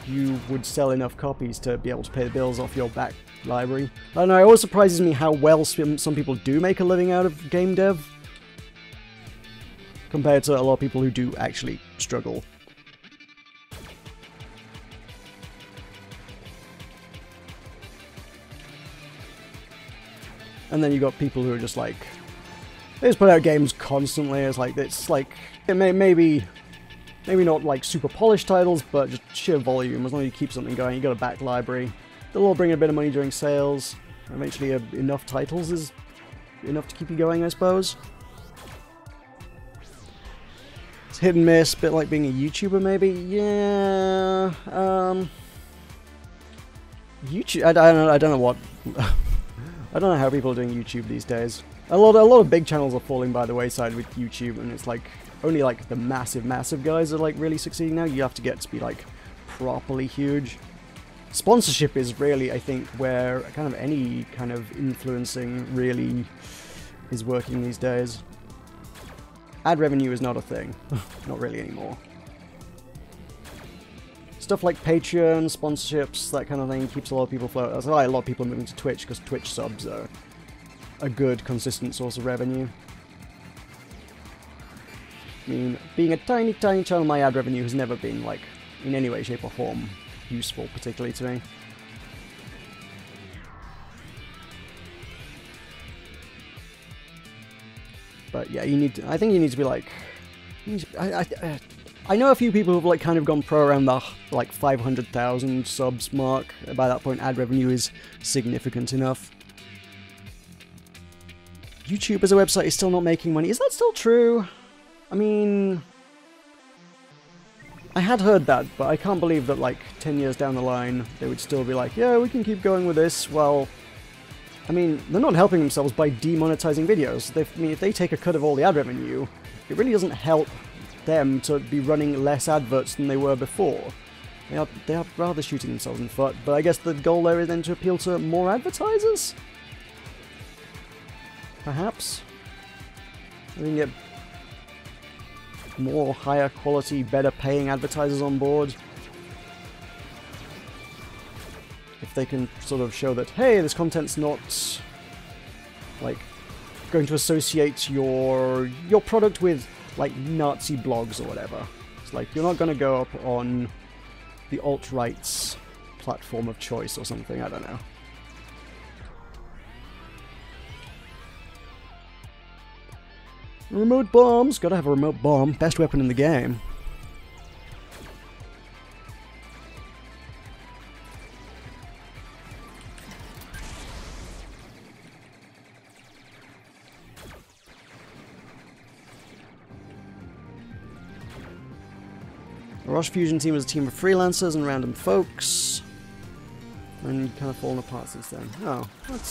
you would sell enough copies to be able to pay the bills off your back library. I don't know, it always surprises me how well some people do make a living out of game dev, compared to a lot of people who do actually struggle. And then you got people who are just like, they just put out games constantly. It's like maybe not like super polished titles, but just sheer volume. As long as you keep something going, you got a back library. They'll all bring a bit of money during sales. Eventually, enough titles is enough to keep you going, I suppose. It's hit and miss, a bit like being a YouTuber, maybe. Yeah. YouTube. I don't know what. I don't know how people are doing YouTube these days. A lot of big channels are falling by the wayside with YouTube, and it's like only like the massive guys are like really succeeding now. You have to get to be like properly huge. Sponsorship is really, I think, where kind of any kind of influencing really is working these days. Ad revenue is not a thing. Not really anymore. Stuff like Patreon, sponsorships, that kind of thing keeps a lot of people afloat. That's why a lot of people are moving to Twitch, because Twitch subs are a good, consistent source of revenue. I mean, being a tiny channel, my ad revenue has never been, like, in any way, shape or form useful, particularly to me. But yeah, I think you need to be like, I know a few people who've like kind of gone pro around the like 500,000 subs mark. By that point, ad revenue is significant enough. YouTube as a website is still not making money. Is that still true? I mean, I had heard that, but I can't believe that like 10 years down the line, they would still be like, yeah, we can keep going with this. Well, I mean, they're not helping themselves by demonetizing videos. I mean, if they take a cut of all the ad revenue, it really doesn't help them to be running less adverts than they were before. They are rather shooting themselves in the foot, but I guess the goal there is then to appeal to more advertisers? Perhaps? We can get more higher quality, better paying advertisers on board. If they can sort of show that, hey, this content's not like going to associate your product with like Nazi blogs or whatever. It's like, you're not going to go up on the alt-right's platform of choice or something, I don't know. Remote bombs! Gotta have a remote bomb. Best weapon in the game. The Roche Fusion team is a team of freelancers and random folks. And kind of fallen apart since then. Oh, that's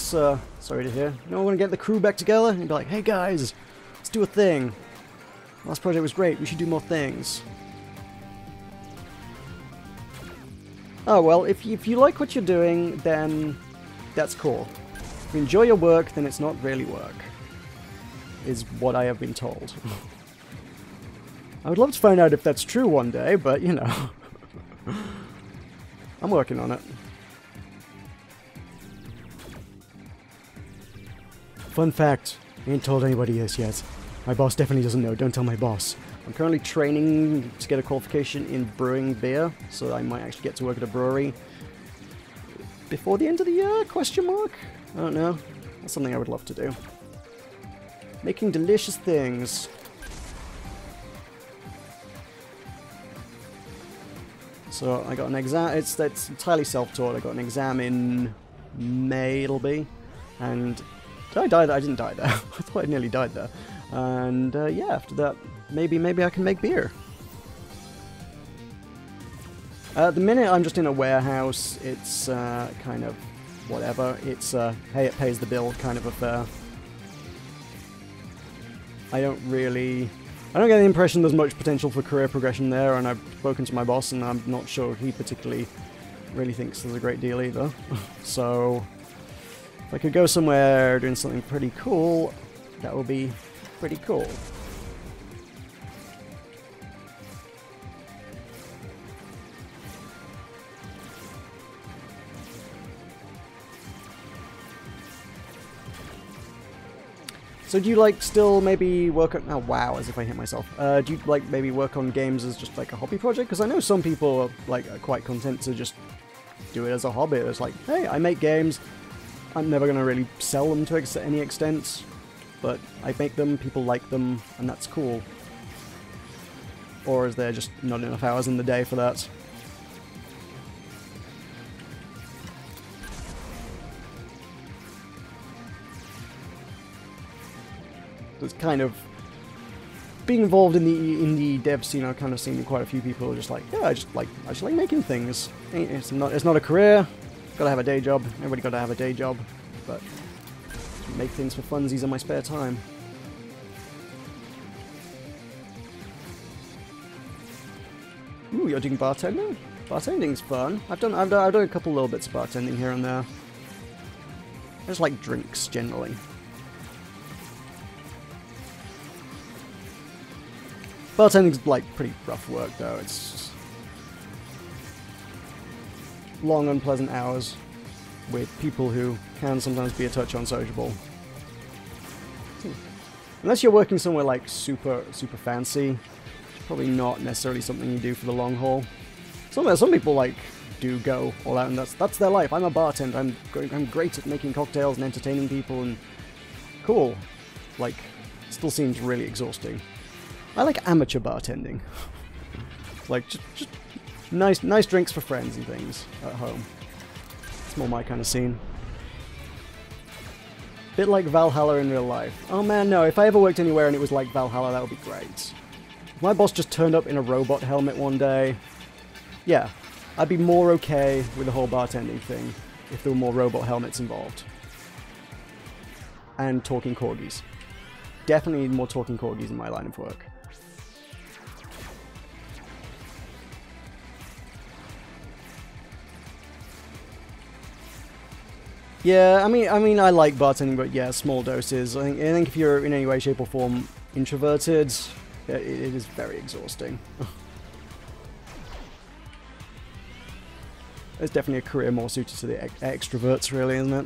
sorry to hear. You don't want to get the crew back together and be like, hey guys, let's do a thing. Last project was great, we should do more things. Oh well, if you like what you're doing, then that's cool. If you enjoy your work, then it's not really work. Is what I have been told. I would love to find out if that's true one day, but you know. I'm working on it. Fun fact, I ain't told anybody this yet. My boss definitely doesn't know, don't tell my boss. I'm currently training to get a qualification in brewing beer, so I might actually get to work at a brewery before the end of the year, question mark? I don't know. That's something I would love to do. Making delicious things. So I got an exam, it's entirely self-taught. I got an exam in May, it'll be. And did I die there? I didn't die there. I thought I nearly died there. And yeah, after that, maybe I can make beer. At the minute, I'm just in a warehouse. It's kind of whatever. It's hey, it pays the bill kind of affair. I don't get the impression there's much potential for career progression there, and I've spoken to my boss, and I'm not sure he particularly really thinks there's a great deal either. So, if I could go somewhere doing something pretty cool, that would be pretty cool. So do you like still maybe work on... Oh wow, as if I hit myself. Do you like maybe work on games as just like a hobby project? Because I know some people are quite content to just do it as a hobby. It's like, hey, I make games. I'm never going to really sell them to any extent. But I make them, people like them, and that's cool. Or is there just not enough hours in the day for that? It's kind of being involved in the indie dev scene. I've kind of seen quite a few people who are just like, yeah, I just like making things. It's not a career. Gotta have a day job. Everybody gotta have a day job, but make things for funsies in my spare time. Ooh, you're doing bartending? Bartending's fun. I've done a couple little bits of bartending here and there. I just like drinks generally. Bartending's like pretty rough work though. It's just long, unpleasant hours with people who can sometimes be a touch unsociable. Unless you're working somewhere like super fancy, it's probably not necessarily something you do for the long haul. Some people like do go all out, and that's their life. I'm a bartender. I'm great at making cocktails and entertaining people, and cool. Like, still seems really exhausting. I like amateur bartending. Like, just nice drinks for friends and things at home. It's more my kind of scene. Bit like Valhalla in real life. Oh man, no, if I ever worked anywhere and it was like Valhalla, that would be great. If my boss just turned up in a robot helmet one day, yeah, I'd be more okay with the whole bartending thing if there were more robot helmets involved. And talking corgis. Definitely more talking corgis in my line of work. Yeah, I mean, I like bartending, but yeah, small doses. I think if you're in any way, shape, or form introverted, it is very exhausting. It's definitely a career more suited to the extroverts, really, isn't it?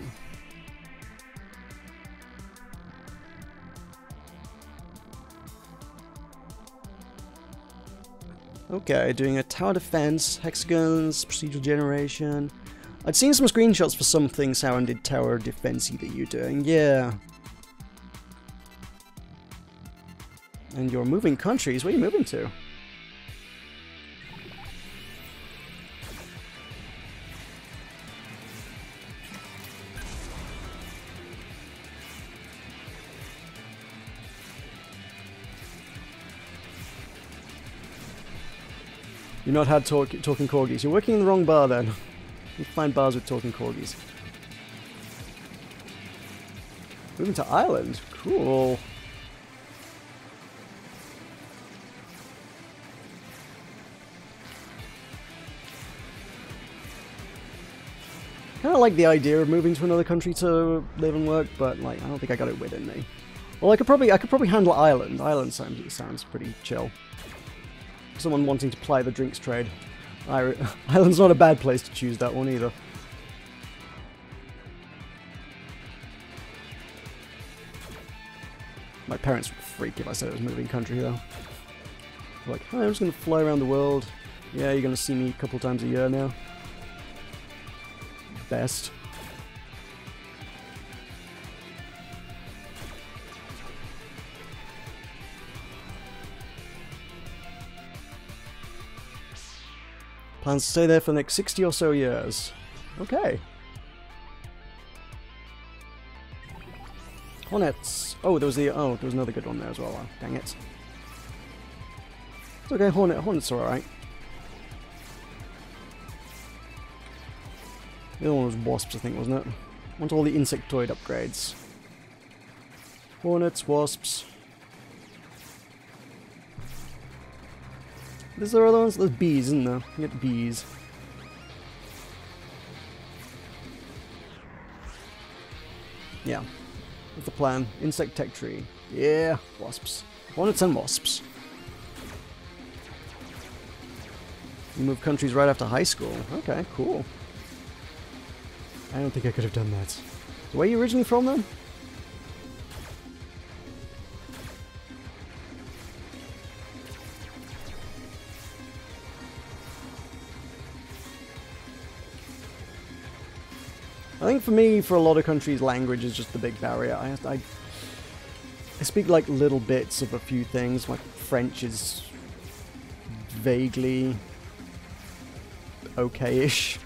Okay, doing a tower defense, hexagons, procedural generation. I'd seen some screenshots for something sounded tower defense-y that you're doing, yeah. And you're moving countries, where are you moving to? You've not had talking corgis. You're working in the wrong bar then. You find bars with talking corgis. Moving to Ireland. Cool. Kind of like the idea of moving to another country to live and work, but like I don't think I got it within me. Well, I could probably handle Ireland. Ireland sounds pretty chill. Someone wanting to ply the drinks trade. Ireland's not a bad place to choose that one either. My parents would freak if I said it was moving country though. Like, oh, I'm just gonna fly around the world. Yeah, you're gonna see me a couple times a year now. Best. Plans to stay there for the next 60 or so years. Okay. Hornets. Oh, there was another good one there as well. Oh, dang it. It's okay, Hornets are alright. The other one was Wasps, I think, wasn't it? Want all the insectoid upgrades. Hornets, Wasps. Is there other ones? There's bees, isn't there? You get bees. Yeah. What's the plan? Insect tech tree. Yeah. Wasps. Hornets and wasps. You move countries right after high school. Okay, cool. I don't think I could have done that. So where are you originally from then? I think for me, for a lot of countries, language is just the big barrier. I speak like little bits of a few things. Like French is vaguely okay-ish.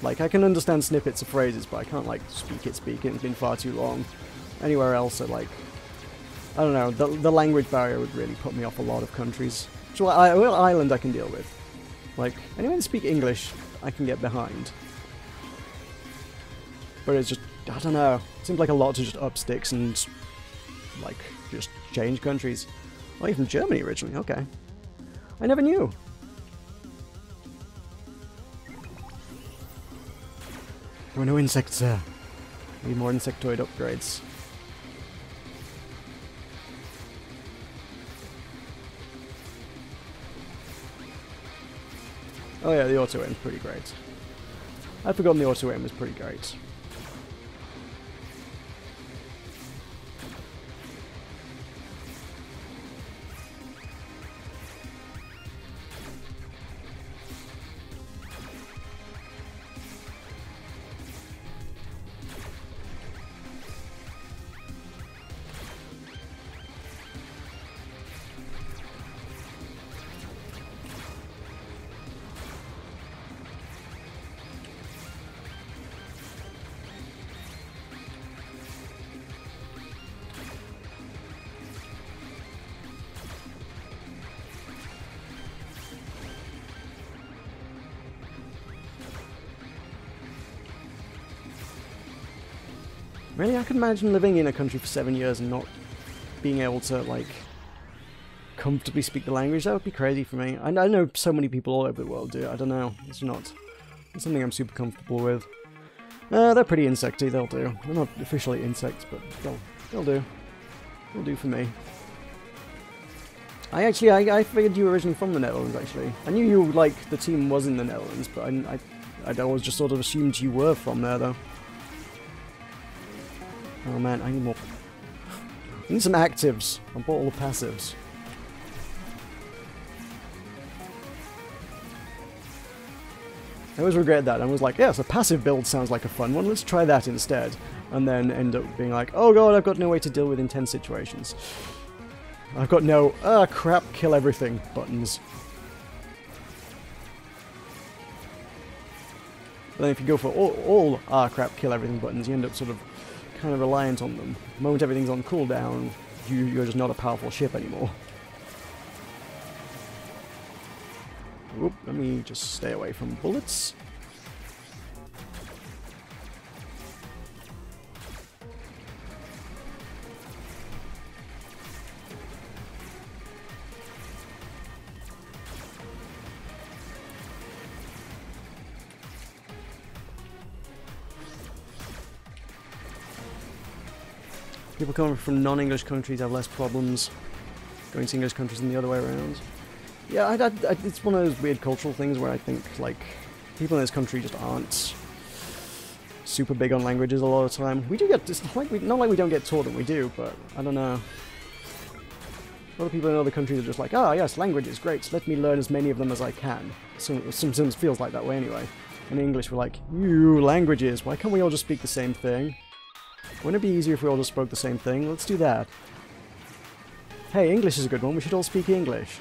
Like I can understand snippets of phrases, but I can't like speak it. It's been far too long. Anywhere else, I don't know. The language barrier would really put me off a lot of countries. So Ireland I can deal with. Like anyone that speak English, I can get behind. But it's just, I don't know, it seems like a lot to just up sticks and, like, just change countries. Oh, you're from Germany originally, okay. I never knew. There were no insects there. Need more insectoid upgrades. Oh yeah, the auto-aim's pretty great. I'd forgotten the auto-aim was pretty great. Really, I could imagine living in a country for 7 years and not being able to, like, comfortably speak the language. That would be crazy for me. I know so many people all over the world do it. I don't know. It's not something I'm super comfortable with. They're pretty insecty. They'll do. They're not officially insects, but they'll do. They'll do for me. I figured you were originally from the Netherlands, actually. I knew you, like, the team was in the Netherlands, but I'd always just sort of assumed you were from there, though. Oh man, I need more. I need some actives. I bought all the passives. I always regret that. I was like, yes, a passive build sounds like a fun one. Let's try that instead. And then end up being like, oh god, I've got no way to deal with intense situations. I've got no, crap, kill everything buttons. But then if you go for all crap, kill everything buttons, you end up sort of kind of reliant on them. The moment everything's on cooldown, you're just not a powerful ship anymore. Oop, let me just stay away from bullets. People coming from non-English countries have less problems going to English countries than the other way around. Yeah, it's one of those weird cultural things where I think, like, people in this country just aren't super big on languages a lot of the time. We do get, it's not like we don't get taught them, we do, but I don't know. A lot of people in other countries are just like, ah, yes, languages, great, so let me learn as many of them as I can. Sometimes feels like that way anyway. In English, we're like, you languages, why can't we all just speak the same thing? Wouldn't it be easier if we all just spoke the same thing? Let's do that. Hey, English is a good one, we should all speak English.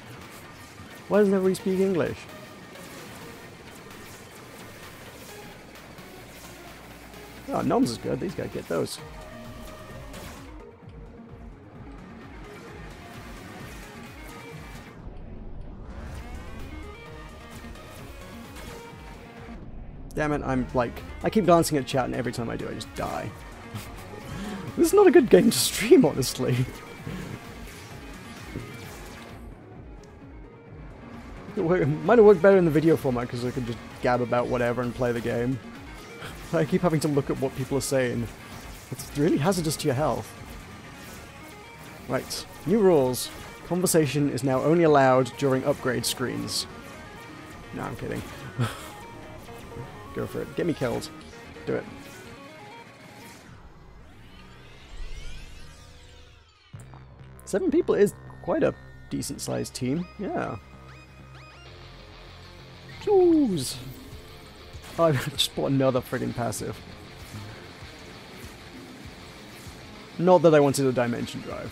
Why doesn't everybody speak English? Oh, noms is good. These guys get those. Damn it, I'm like... I keep glancing at chat and every time I do I just die. This is not a good game to stream, honestly. It might have worked better in the video format because I could just gab about whatever and play the game. I keep having to look at what people are saying. It's really hazardous to your health. Right, new rules. Conversation is now only allowed during upgrade screens. No, I'm kidding. Go for it. Get me killed. Do it. Seven people is quite a decent-sized team. Yeah. Choose. Oh, I just bought another friggin' passive. Not that I wanted a dimension drive.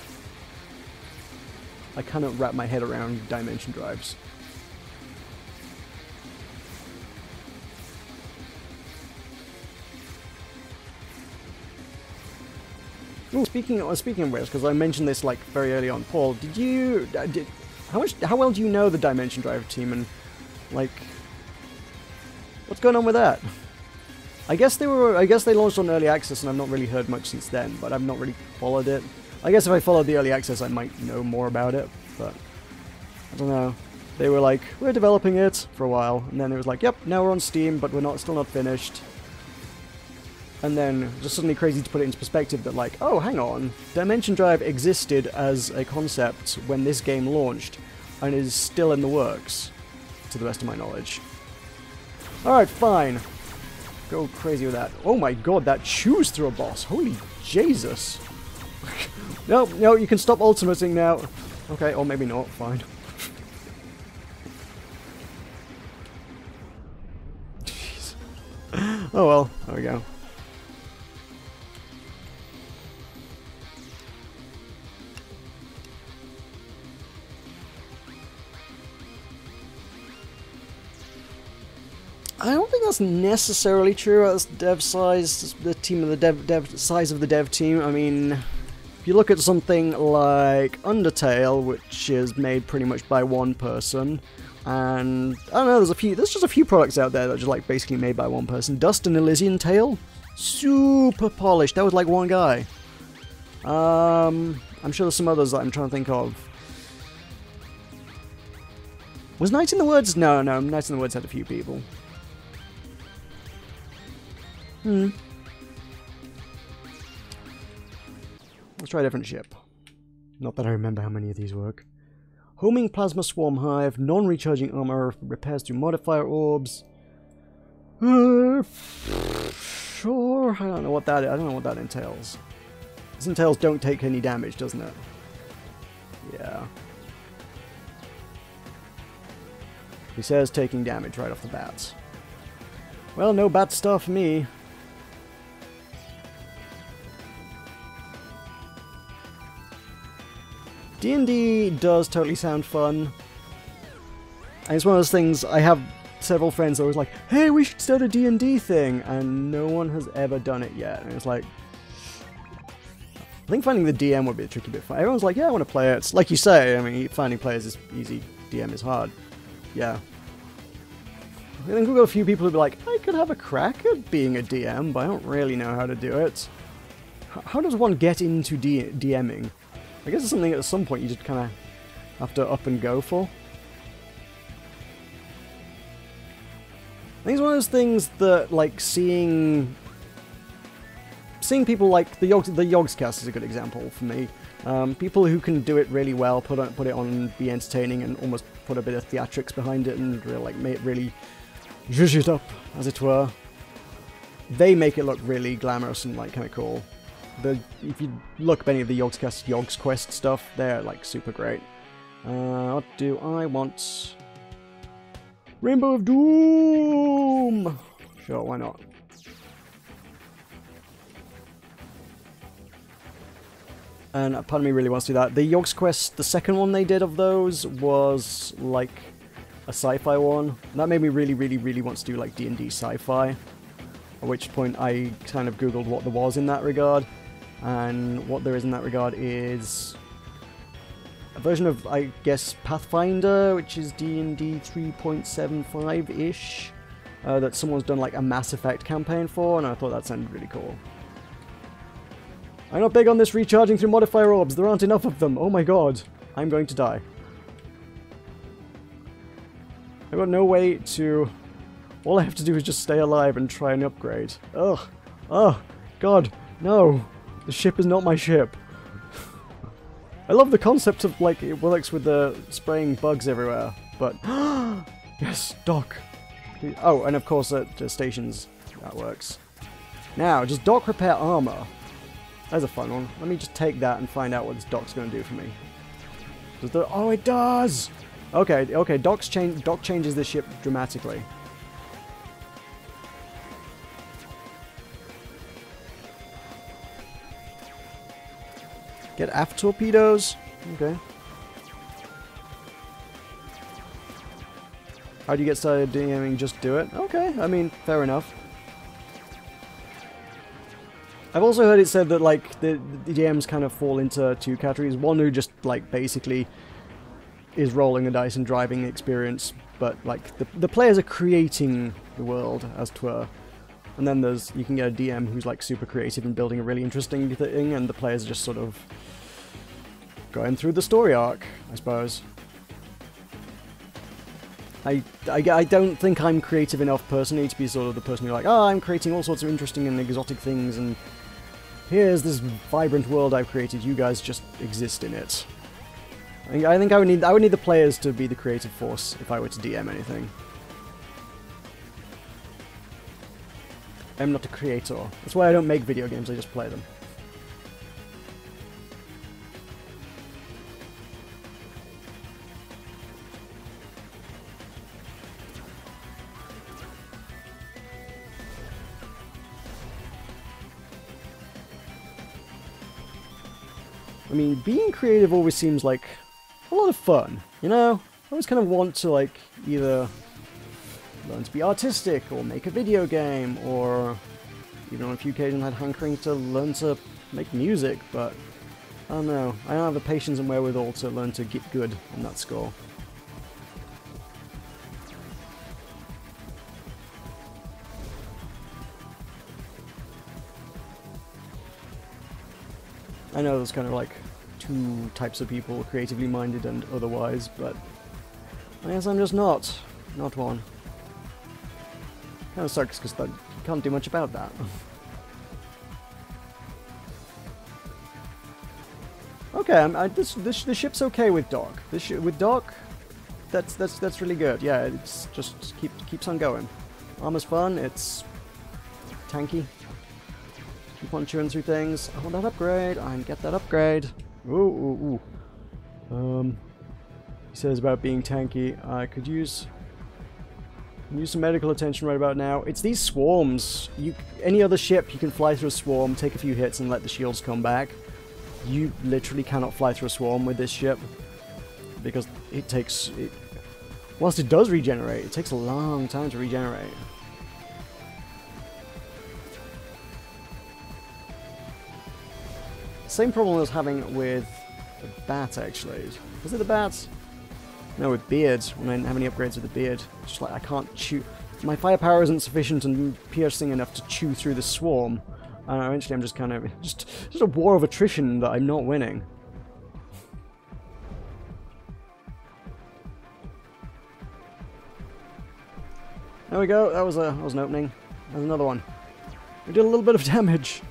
I cannot wrap my head around dimension drives. Ooh, speaking of which, because I mentioned this like very early on, Paul, how well do you know the dimension drive team and like what's going on with that? I guess they launched on early access and I've not really heard much since then, but I've not really followed it. I guess if I followed the early access I might know more about it, but I don't know. They were like, we're developing it for a while, and then it was like, yep, now we're on Steam, but we're still not finished. And then just suddenly crazy to put it into perspective that like, oh, hang on, Dimension Drive existed as a concept when this game launched, and is still in the works, to the best of my knowledge. Alright, fine. Go crazy with that. Oh my god, that chews through a boss. Holy Jesus. No, no, you can stop ultimating now. Okay, or maybe not, fine. Jeez. Oh well, there we go. I don't think that's necessarily true. That's dev size, the team of the dev size of the dev team. I mean, if you look at something like Undertale, which is made pretty much by one person, and I don't know, there's just a few products out there that are just like basically made by one person. Dust and Elysian Tale, super polished. That was like one guy. I'm sure there's some others that I'm trying to think of. Was Night in the Woods? No, Night in the Woods had a few people. Let's try a different ship. Not that I remember how many of these work. Homing Plasma Swarm Hive, non-recharging armor, repairs through modifier orbs. Sure, I don't know what that is. I don't know what that entails. This entails don't take any damage, doesn't it? Yeah. He says taking damage right off the bat. Well, no bad stuff for me. D&D does totally sound fun. And it's one of those things, I have several friends that was like, hey, we should start a D&D thing, and no one has ever done it yet. And it's like, I think finding the DM would be a tricky bit. Everyone's like, yeah, I want to play it. It's like you say, I mean, finding players is easy, DM is hard. Yeah. I think we've got a few people who'll be like, I could have a crack at being a DM, but I don't really know how to do it. How does one get into DMing? I guess it's something at some point you just kind of have to up and go for. I think it's one of those things that, like, seeing people like the Yogscast is a good example for me. People who can do it really well, put it on, be entertaining, and almost put a bit of theatrics behind it, and really, like, make it really zhuzh it up, as it were. They make it look really glamorous and, like, kind of cool. If you look up any of the Yogscast Yogs Quest stuff, they're, like, super great. What do I want? Rainbow of Doom! Sure, why not? And part of me really wants to do that. The Yogs Quest, the second one they did of those was like a sci-fi one. And that made me really, really, really want to do like D&D sci-fi. At which point I kind of googled what there was in that regard. And what there is in that regard is a version of, I guess, Pathfinder, which is D&D 3.75-ish, that someone's done like a Mass Effect campaign for, and I thought that sounded really cool. I'm not big on this recharging through modifier orbs, there aren't enough of them, oh my god, I'm going to die. I've got no way to... All I have to do is just stay alive and try and upgrade. Ugh. Oh, god, no. The ship is not my ship. I love the concept of, like, it works with the spraying bugs everywhere, but... Yes, dock! Oh, and of course at stations, that works. Now, does dock repair armor? That's a fun one. Let me just take that and find out what this dock's going to do for me. Oh, it does! Okay, okay, dock changes the ship dramatically. Get aft torpedoes. Okay. How do you get started DMing? Just do it? Okay, I mean, fair enough. I've also heard it said that, like, the DMs kind of fall into two categories. One who just, like, basically is rolling the dice and driving the experience, but, like, the players are creating the world, as 'twere. And then you can get a DM who's, like, super creative and building a really interesting thing, and the players are just sort of going through the story arc, I suppose. I don't think I'm creative enough personally to be sort of the person who's like, oh, I'm creating all sorts of interesting and exotic things, and here's this vibrant world I've created, you guys just exist in it. I think I would need the players to be the creative force if I were to DM anything. I'm not a creator. That's why I don't make video games, I just play them. I mean, being creative always seems like a lot of fun, you know? I always kind of want to, like, either learn to be artistic, or make a video game, or even on a few occasions I had hankering to learn to make music, but I don't know. I don't have the patience and wherewithal to learn to get good on that score. I know there's kind of like two types of people, creatively minded and otherwise, but I guess I'm just not one. Kind of sucks because you can't do much about that. Okay, the ship's okay with dock. With dock, that's really good. Yeah, it's just keeps on going. Armor's fun. It's tanky. Keep on chewing through things. I want that upgrade. I can get that upgrade. Ooh. He says about being tanky. I could use Use some medical attention right about now. It's these swarms. Any other ship, you can fly through a swarm, take a few hits, and let the shields come back. You literally cannot fly through a swarm with this ship. Because it takes... whilst it does regenerate, it takes a long time to regenerate. Same problem I was having with the bat, actually. Was it the bats? No, with beard. When I didn't have any upgrades with the beard. It's just like, I can't chew... My firepower isn't sufficient and piercing enough to chew through the swarm. And eventually I'm just kind of... Just a war of attrition that I'm not winning. There we go. That was an opening. There's another one. We did a little bit of damage.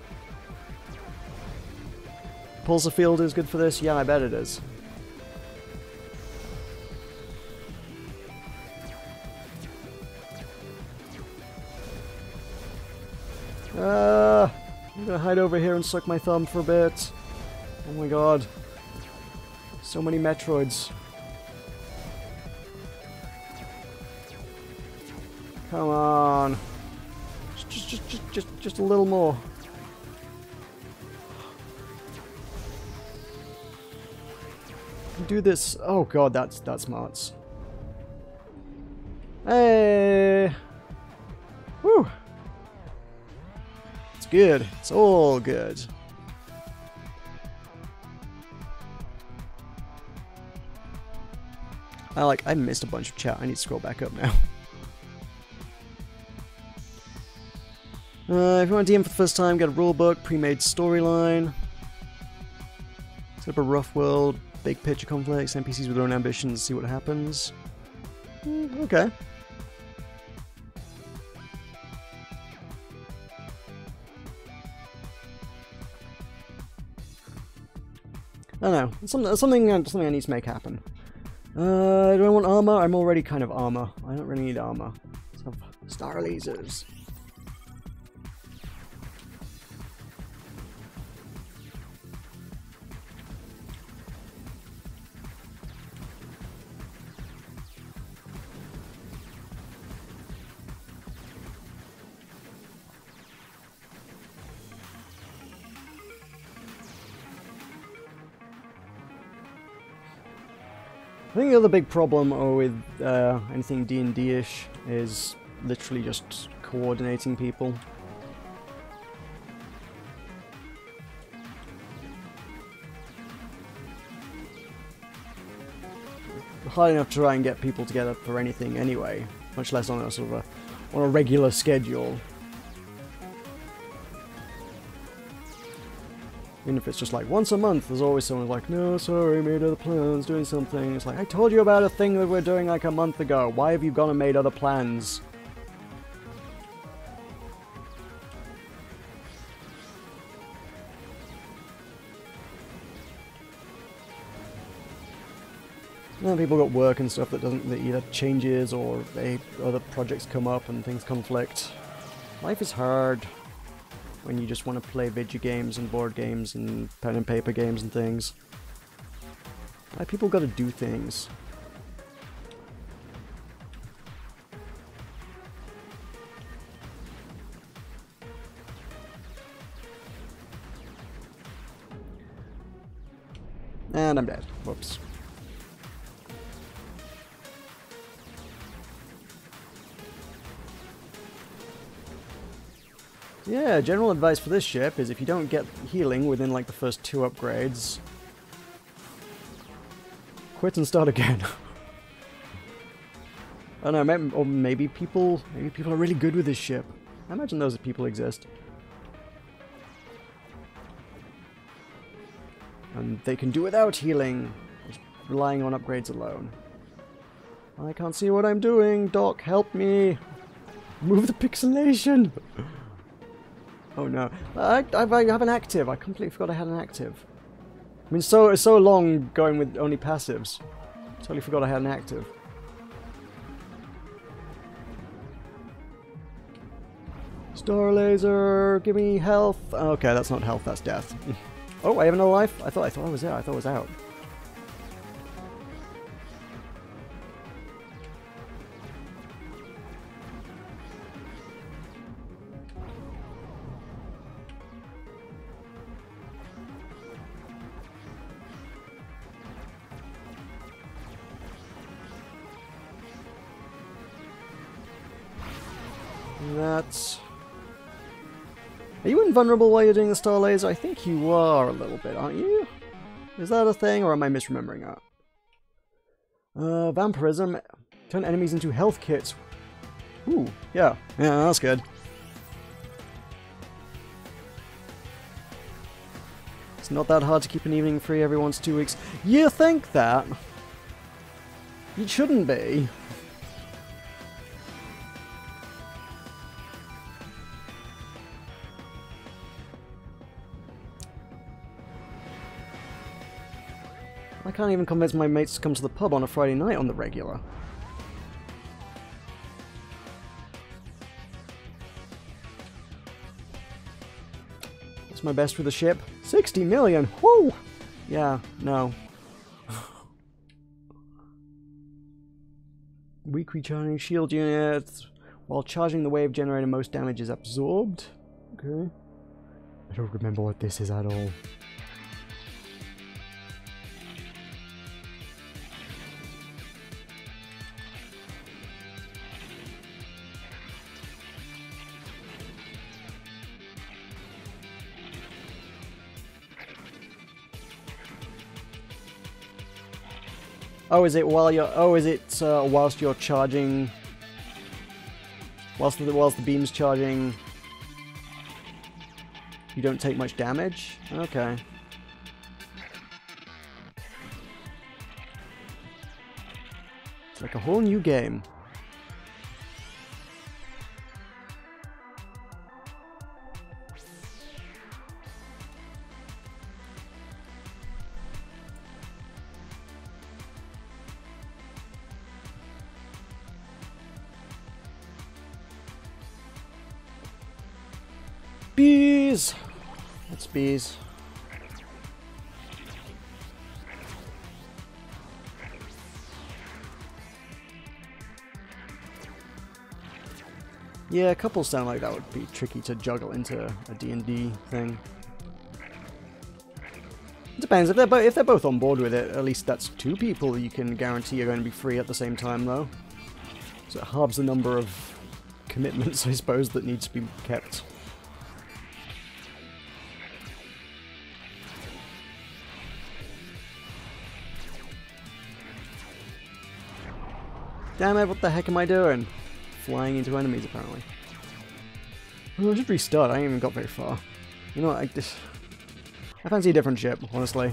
Pulsar field is good for this? Yeah, I bet it is. I'm gonna hide over here and suck my thumb for a bit. Oh my god. So many Metroids. Come on. Just a little more. Do this. Oh god, that's smarts. Hey. Woo. It's good. It's all good. I missed a bunch of chat. I need to scroll back up now. If you want to DM for the first time, get a rulebook, pre-made storyline. Set up a rough world, big picture conflicts, NPCs with their own ambitions, see what happens. Okay. I don't know. Something I need to make happen. Do I want armor? I'm already kind of armor. I don't really need armor. Let's have star lasers. I think the other big problem with anything D&D-ish is literally just coordinating people. Hard enough to try and get people together for anything anyway, much less on a sort of on a regular schedule. Even if it's just like once a month, there's always someone like, no, sorry, made other plans, doing something. It's like, I told you about a thing that we're doing like a month ago. Why have you gone and made other plans? And then people got work and stuff that either changes or other projects come up and things conflict. Life is hard. When you just want to play video games and board games and pen and paper games and things. Like, people gotta do things. And I'm dead. Whoops. Yeah, general advice for this ship is if you don't get healing within like the first 2 upgrades, quit and start again. I don't know, maybe people are really good with this ship. I imagine those people exist. And they can do without healing, just relying on upgrades alone. I can't see what I'm doing, Doc, help me! Move the pixelation! Oh no. I have an active. I completely forgot I had an active. I mean, it's so long going with only passives. Totally forgot I had an active. Star laser, give me health. Okay, that's not health, that's death. Oh, I have another life? I thought I was out. I thought I was out. That's... Are you invulnerable while you're doing the star laser? I think you are a little bit, aren't you? Is that a thing, or am I misremembering that? Vampirism. Turn enemies into health kits. Ooh, yeah. Yeah, that's good. It's not that hard to keep an evening free every 1 to 2 weeks. You think that? It shouldn't be. I can't even convince my mates to come to the pub on a Friday night on the regular. What's my best for the ship? 60 million! Woo! Yeah, no. Weak recharging shield units. While charging, the wave generator, most damage is absorbed. Okay. I don't remember what this is at all. Oh, is it while you're? Oh, is it whilst you're charging? Whilst the beam's charging, you don't take much damage. Okay. It's like a whole new game. Bees! That's bees. Yeah, couples sound like that would be tricky to juggle into a D&D thing. It depends. If they're both on board with it, at least that's 2 people you can guarantee are going to be free at the same time, though. So it halves the number of commitments, I suppose, that need to be kept. Damn it, what the heck am I doing? Flying into enemies, apparently. I should restart, I ain't even got very far. You know what, I fancy a different ship, honestly.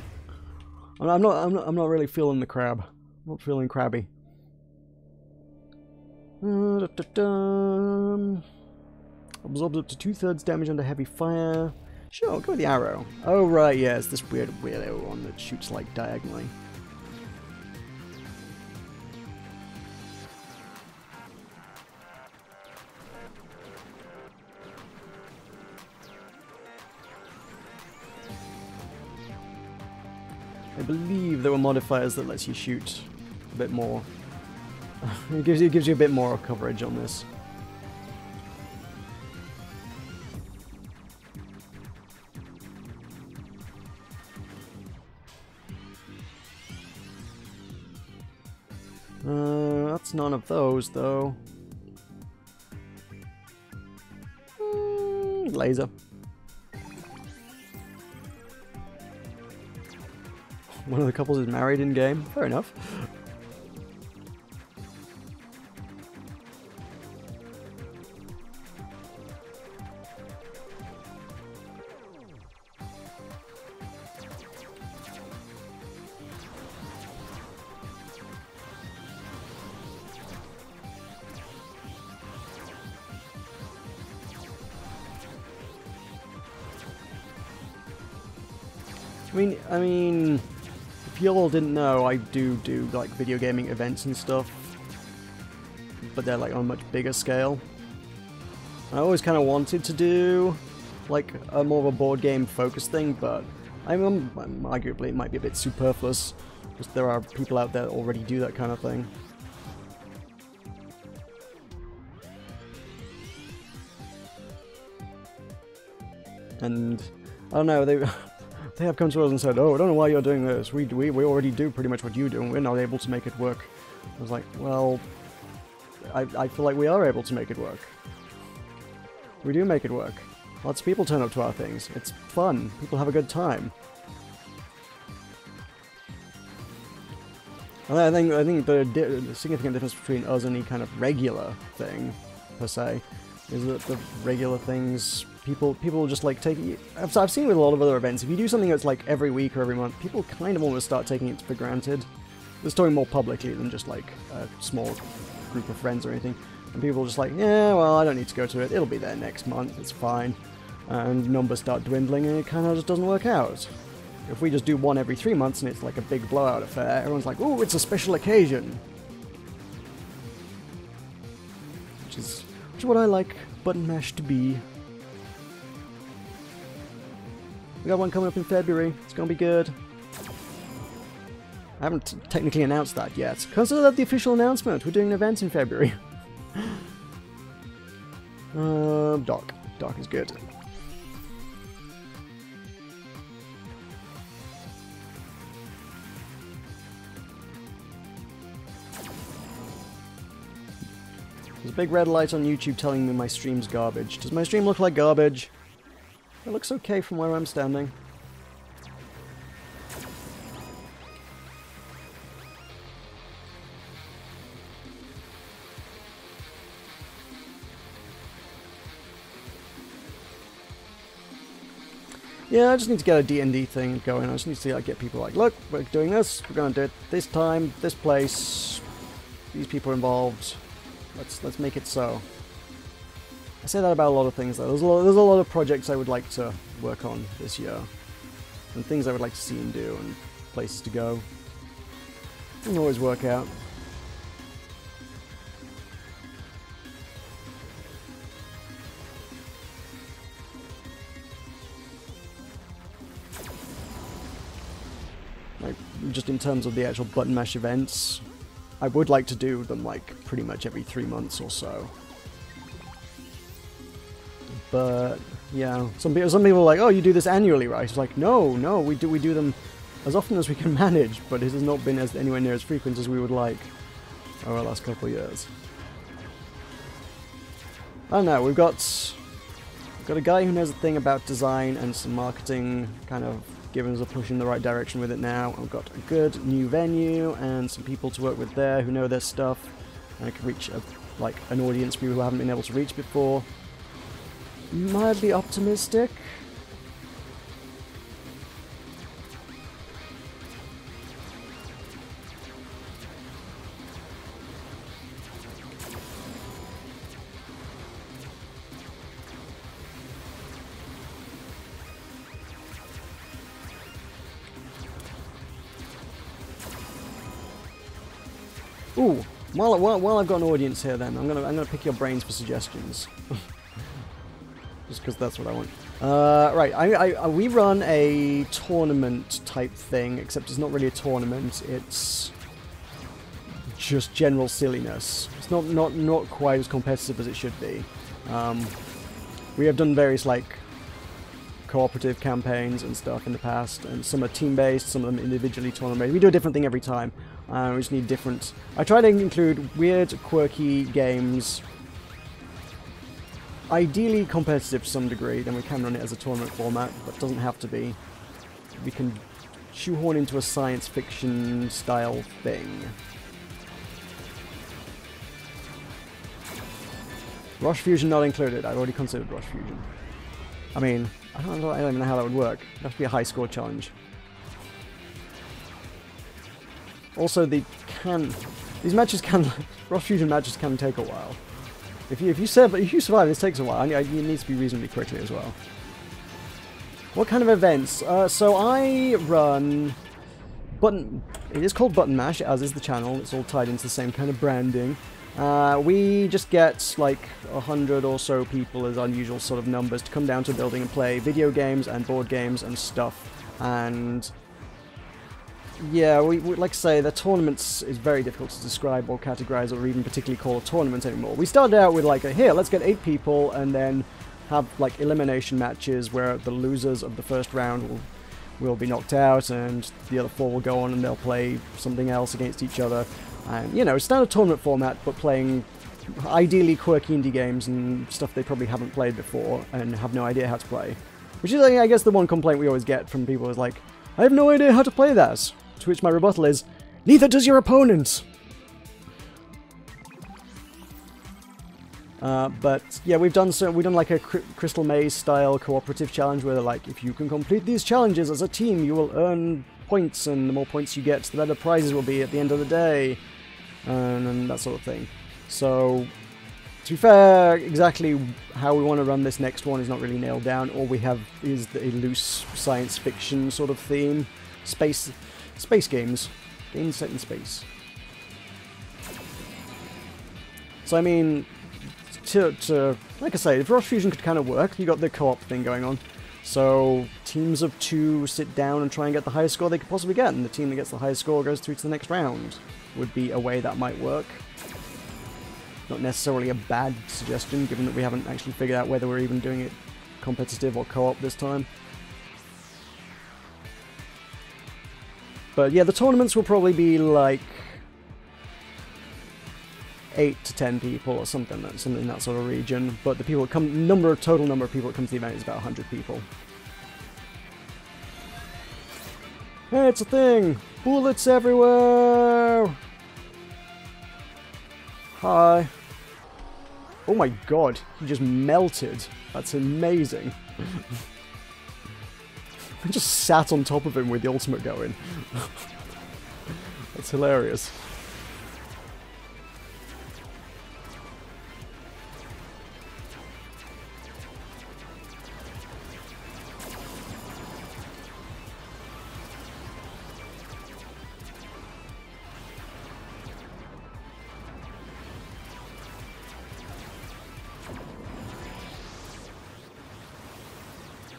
I'm not really feeling the crab. I'm not feeling crabby. Absorbs up to 2/3 damage under heavy fire. Sure, go with the arrow. Oh right, yeah, it's this weirdo one that shoots like diagonally. I believe there were modifiers that lets you shoot a bit more. It gives you a bit more coverage on this. That's none of those though. Laser. One of the couples is married in game. Fair enough. I mean, if you all didn't know, I do like video gaming events and stuff, but they're like on a much bigger scale. I always kind of wanted to do like a more of a board game focused thing, but arguably it might be a bit superfluous because there are people out there that already do that kind of thing. And I don't know, they have come to us and said, "Oh, I don't know why you're doing this. We already do pretty much what you do, and we're not able to make it work." I was like, "Well, I feel like we are able to make it work." We do make it work. Lots of people turn up to our things. It's fun. People have a good time. And I think the significant difference between us and any kind of regular thing, per se, is that the regular things, people just like take it. I've seen with a lot of other events, if you do something that's like every week or every month, people kind of almost start taking it for granted. They're talking more publicly than just like a small group of friends or anything. And people are just like, yeah, well, I don't need to go to it. It'll be there next month. It's fine. And numbers start dwindling and it kind of just doesn't work out. If we just do one every 3 months and it's like a big blowout affair, everyone's like, oh, it's a special occasion. Which is what I like Button Mash to be. We got one coming up in February. It's gonna be good. I haven't technically announced that yet. Consider that the official announcement. We're doing an event in February. Doc. Doc is good. There's a big red light on YouTube telling me my stream's garbage. Does my stream look like garbage? It looks okay from where I'm standing. Yeah, I just need to get a D&D thing going. I just need to like, get people like, look, we're doing this, we're going to do it this time, this place, these people are involved. Let's make it so. I say that about a lot of things though. There's a lot of projects I would like to work on this year. And things I would like to see and do, and places to go. Doesn't always work out. Like, just in terms of the actual Button Mash events, I would like to do them like pretty much every 3 months or so. But yeah, some people are like, oh, you do this annually, right? It's like, no, we do them as often as we can manage, but it has not been anywhere near as frequent as we would like over the last couple of years. I don't know. We've got a guy who knows a thing about design and some marketing, kind of giving us a push in the right direction with it now. I've got a good new venue and some people to work with there who know their stuff, and I can reach like an audience people who haven't been able to reach before. Mildly optimistic. Ooh, while I've got an audience here, then I'm gonna pick your brains for suggestions. Just because that's what I want. Right, we run a tournament type thing, except it's not really a tournament. It's just general silliness. It's not quite as competitive as it should be. We have done various like cooperative campaigns and stuff in the past, and some are team-based, some of them individually tournament-based. We do a different thing every time. We just need different... I try to include weird, quirky games, ideally competitive to some degree, then we can run it as a tournament format, but it doesn't have to be. We can shoehorn into a science fiction style thing. Roche Fusion not included. I've already considered Roche Fusion. I mean, I don't even know how that would work. It'd have to be a high score challenge. Also, these matches can... Roche Fusion matches can take a while. If you survive, this takes a while. And it needs to be reasonably quickly as well. What kind of events? So I run Button... It is called Button Mash, as is the channel. It's all tied into the same kind of branding. We just get like 100 or so people as unusual sort of numbers to come down to a building and play video games and board games and stuff. And yeah, we like I say, the tournaments is very difficult to describe or categorize or even particularly call a tournament anymore. We started out with like, here, let's get 8 people and then have like elimination matches where the losers of the first round will be knocked out and the other 4 will go on and they'll play something else against each other. And, you know, standard tournament format, but playing ideally quirky indie games and stuff they probably haven't played before and have no idea how to play. Which is, I guess, the one complaint we always get from people is like, I have no idea how to play that. To which my rebuttal is, neither does your opponent! But yeah, we've done like a Crystal Maze style cooperative challenge where they're like, if you can complete these challenges as a team, you will earn points, and the more points you get, the better prizes will be at the end of the day, and that sort of thing. So, to be fair, exactly how we want to run this next one is not really nailed down. All we have is a loose science fiction sort of theme. Space games. Games set in space. So I mean, like I say, if Roche Fusion could kind of work, you got the co-op thing going on. So teams of 2 sit down and try and get the highest score they could possibly get, and the team that gets the highest score goes through to the next round. Would be a way that might work. Not necessarily a bad suggestion, given that we haven't actually figured out whether we're even doing it competitive or co-op this time. But yeah, the tournaments will probably be like 8 to 10 people or something in that sort of region. But the people that come, total number of people that come to the event is about 100 people. Hey, it's a thing! Bullets everywhere! Hi. Oh my god, he just melted. That's amazing. I just sat on top of him with the ultimate going. That's hilarious.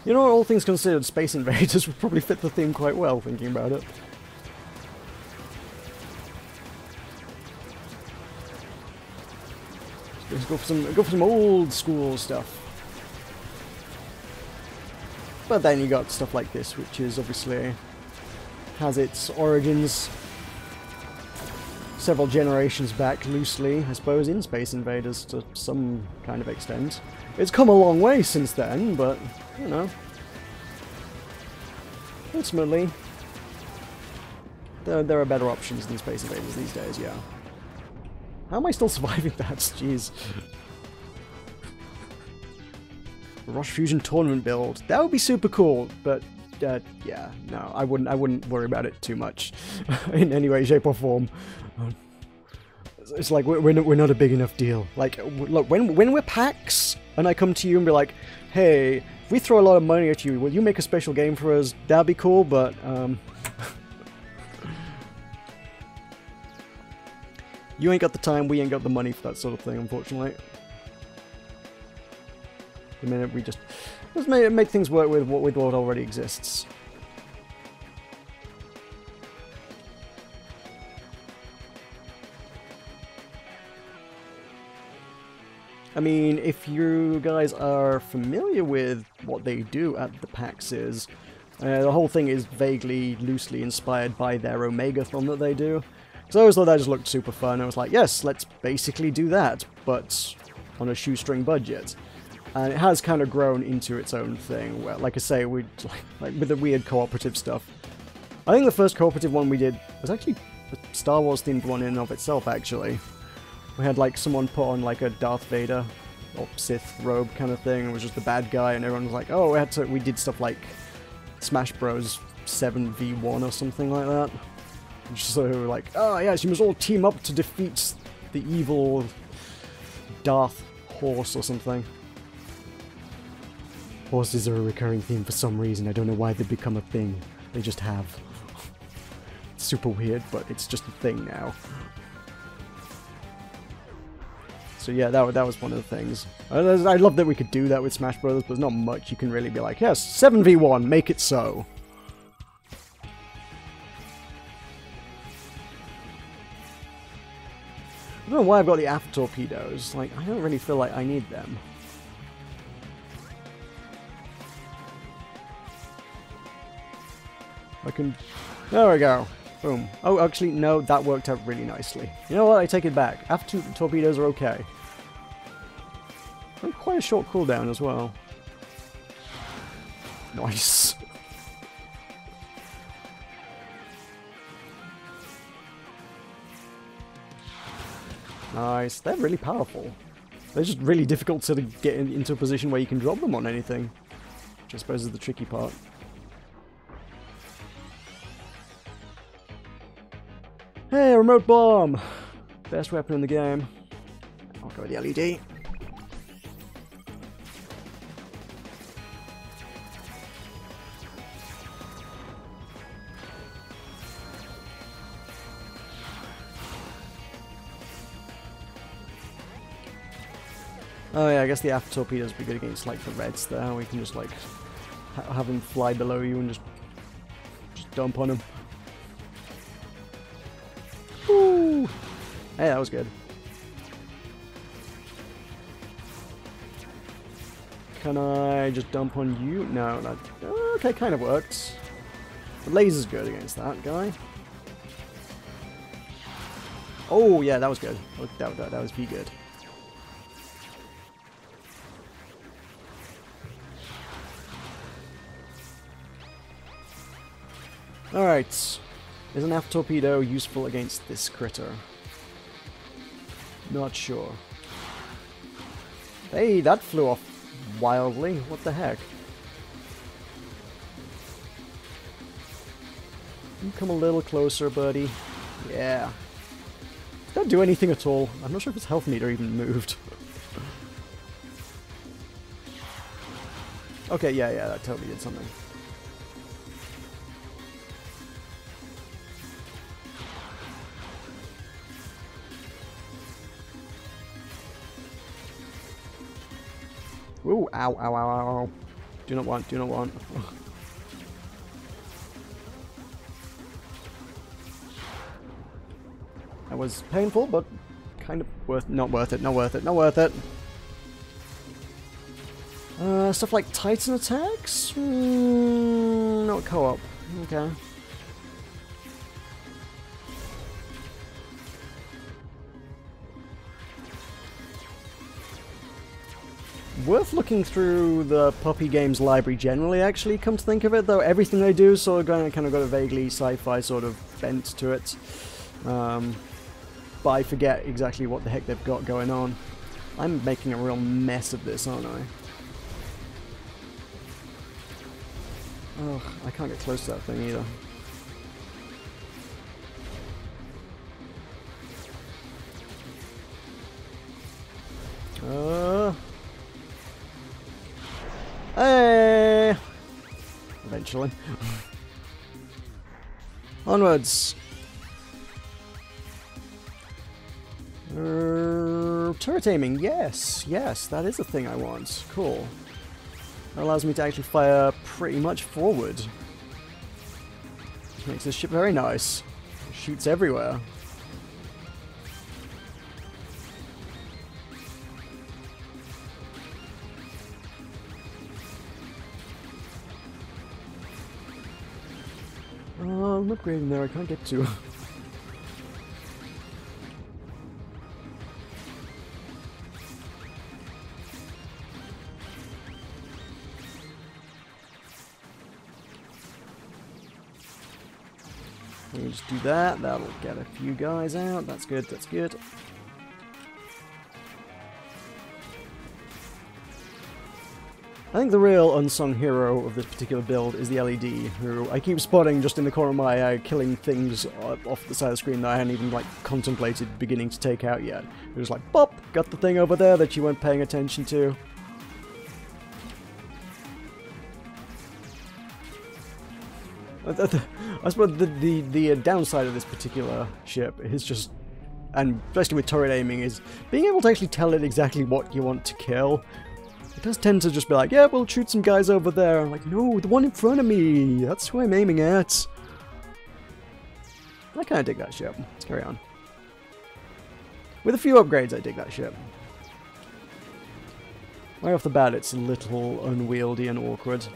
You know, all things considered, Space Invaders would probably fit the theme quite well, thinking about it. Let's go for some old school stuff. But then you got stuff like this, which is obviously has its origins several generations back, loosely, I suppose, in Space Invaders to some kind of extent. It's come a long way since then, but, you know, ultimately, there are better options than Space Invaders these days, yeah. How am I still surviving that? Jeez. Roche Fusion tournament build. That would be super cool, but yeah, no, I wouldn't worry about it too much in any way, shape, or form. It's like we're not a big enough deal. Like, look, when we're PAX and I come to you and be like, hey, if we throw a lot of money at you, will you make a special game for us? That'd be cool, but you ain't got the time, we ain't got the money for that sort of thing, unfortunately. The minute we just make things work with what already exists. I mean, if you guys are familiar with what they do at the PAXs, the whole thing is vaguely, loosely inspired by their Omegathon that they do. Because I always thought that just looked super fun. I was like, yes, let's basically do that, but on a shoestring budget. And it has kind of grown into its own thing, where, like I say, like with the weird cooperative stuff. I think the first cooperative one we did was actually a Star Wars themed one in and of itself, actually. We had like someone put on like a Darth Vader or Sith robe kind of thing, and it was just the bad guy, and everyone was like, oh, we did stuff like Smash Bros 7v1 or something like that. So like, oh yes, you must all team up to defeat the evil Darth Horse or something. Horses are a recurring theme for some reason. I don't know why they become a thing. They just have. It's super weird, but it's just a thing now. So yeah, that was one of the things. I love that we could do that with Smash Brothers, but there's not much you can really be like, yes, 7v1, make it so. I don't know why I've got the after torpedoes. Like, I don't really feel like I need them. I can... There we go. Boom. Oh, actually, no, that worked out really nicely. You know what? I take it back. After torpedoes are okay. quite a short cooldown as well. Nice. Nice. They're really powerful. They're just really difficult to get into a position where you can drop them on anything. Which I suppose is the tricky part. Hey, remote bomb! Best weapon in the game. I'll go with the LED. Oh yeah, I guess the after torpedoes would be good against like the reds there. We can just like have them fly below you and just dump on them. Woo! Hey, that was good. Can I just dump on you? No, that okay, kind of works. The laser's good against that guy. Oh yeah, that was good. That was pretty good. Alright. Is an after torpedo useful against this critter? Not sure. Hey, that flew off wildly. What the heck? You come a little closer, buddy. Yeah. Did that do anything at all? I'm not sure if its health meter even moved. Okay, yeah, that totally did something. Ooh, ow, ow, ow, ow. Do not want, do not want. That was painful, but kind of not worth it, not worth it, not worth it. Stuff like Titan attacks? Not co-op. Okay. Worth looking through the Puppy Games library generally, actually, come to think of it, though. Everything they do sort of kind of got a vaguely sci-fi sort of bent to it. But I forget exactly what the heck they've got going on. I'm making a real mess of this, aren't I? Oh, I can't get close to that thing either. Hey! Eventually. Onwards. Turret aiming, yes, that is a thing I want. Cool. That allows me to actually fire pretty much forward. Which makes this ship very nice. It shoots everywhere. Oh, I'm upgrading there, I can't get to. Let me just do that, that'll get a few guys out, that's good, that's good. I think the real unsung hero of this particular build is the LED, who I keep spotting just in the corner of my eye, killing things off the side of the screen that I hadn't even, like, contemplated beginning to take out yet. It was like, bop, got the thing over there that you weren't paying attention to. I suppose the downside of this particular ship is just, and especially with turret aiming, is being able to actually tell it exactly what you want to kill. It does tend to just be like, yeah, we'll shoot some guys over there. I'm like, no, the one in front of me. That's who I'm aiming at. I kind of dig that ship. Let's carry on. With a few upgrades, I dig that ship. Right off the bat, it's a little unwieldy and awkward.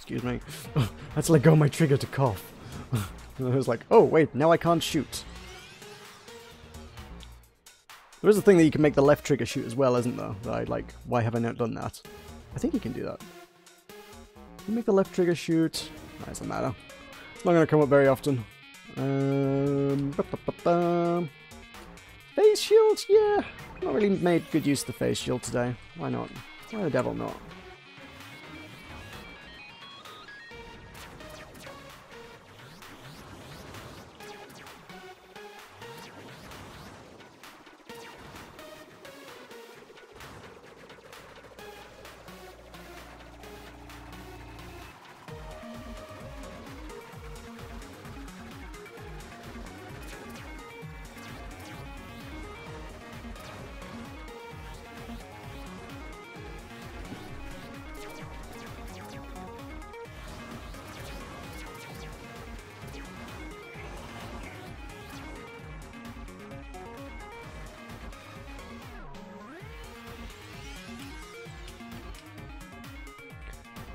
Excuse me. I had to let go of my trigger to cough. And I was like, oh, wait, now I can't shoot. There is a thing that you can make the left trigger shoot as well, isn't there? That I like, why have I not done that? I think you can do that. You make the left trigger shoot. That doesn't matter. It's not going to come up very often. Face shield? Yeah. Not really made good use of the face shield today. Why not? Why the devil not?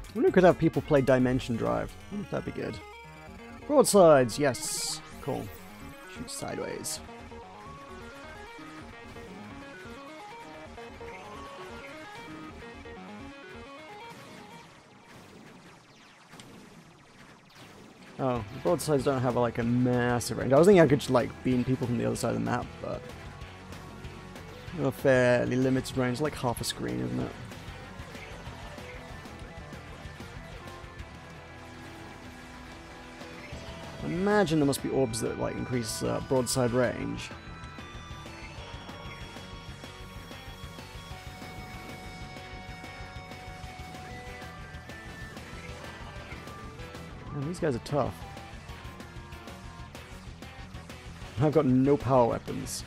I wonder if we could have people play Dimension Drive. I wonder if that'd be good. Broadsides, yes. Cool. Shoot sideways. Oh, the broadsides don't have like a massive range. I was thinking I could just like beam people from the other side of the map, but a fairly limited range, like half a screen, isn't it? I imagine there must be orbs that like increase broadside range. Man, these guys are tough. I've got no power weapons.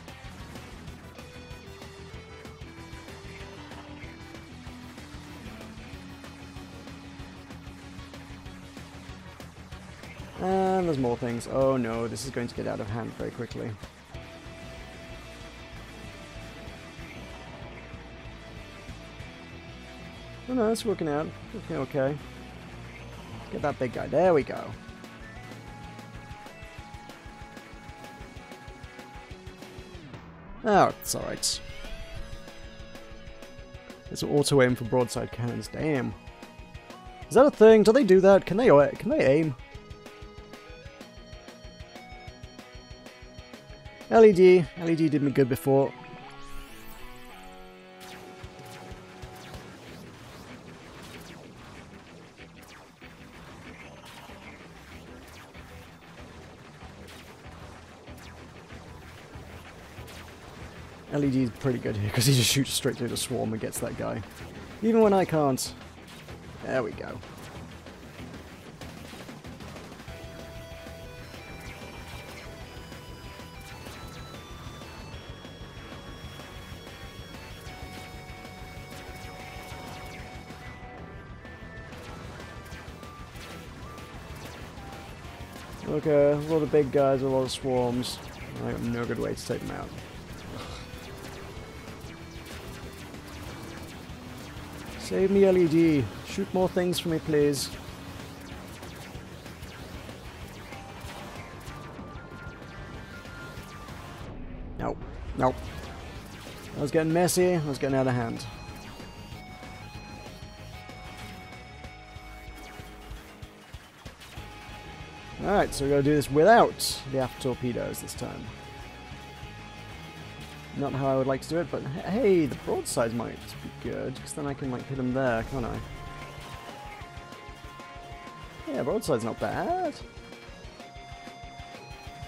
And there's more things. Oh no, this is going to get out of hand very quickly. Oh no, it's working out. Okay, okay. Let's get that big guy. There we go. Oh, it's alright. It's auto-aim for broadside cannons. Damn. Is that a thing? Do they do that? Can they aim? LED. LED did me good before. LED is pretty good here because he just shoots straight through the swarm and gets that guy. Even when I can't. There we go. Okay, a lot of big guys, a lot of swarms. I have no good way to take them out. Save me, LED. Shoot more things for me, please. Nope. Nope. I was getting messy. I was getting out of hand. Alright, so we're going to do this without the after torpedoes this time. Not how I would like to do it, but hey, the broadside might be good, because then I can like hit them there, can't I? Yeah, broadside's not bad.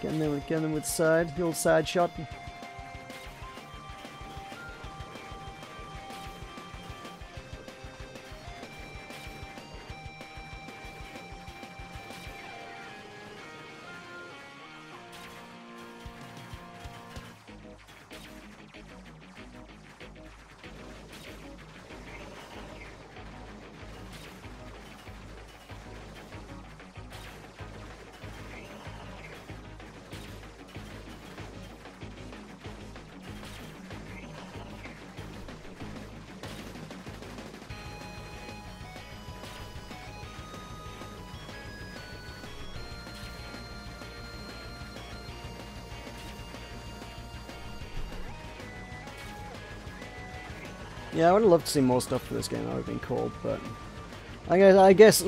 Getting them with side, the old side shot. Yeah, I would have loved to see more stuff for this game. That would have been cool, but I guess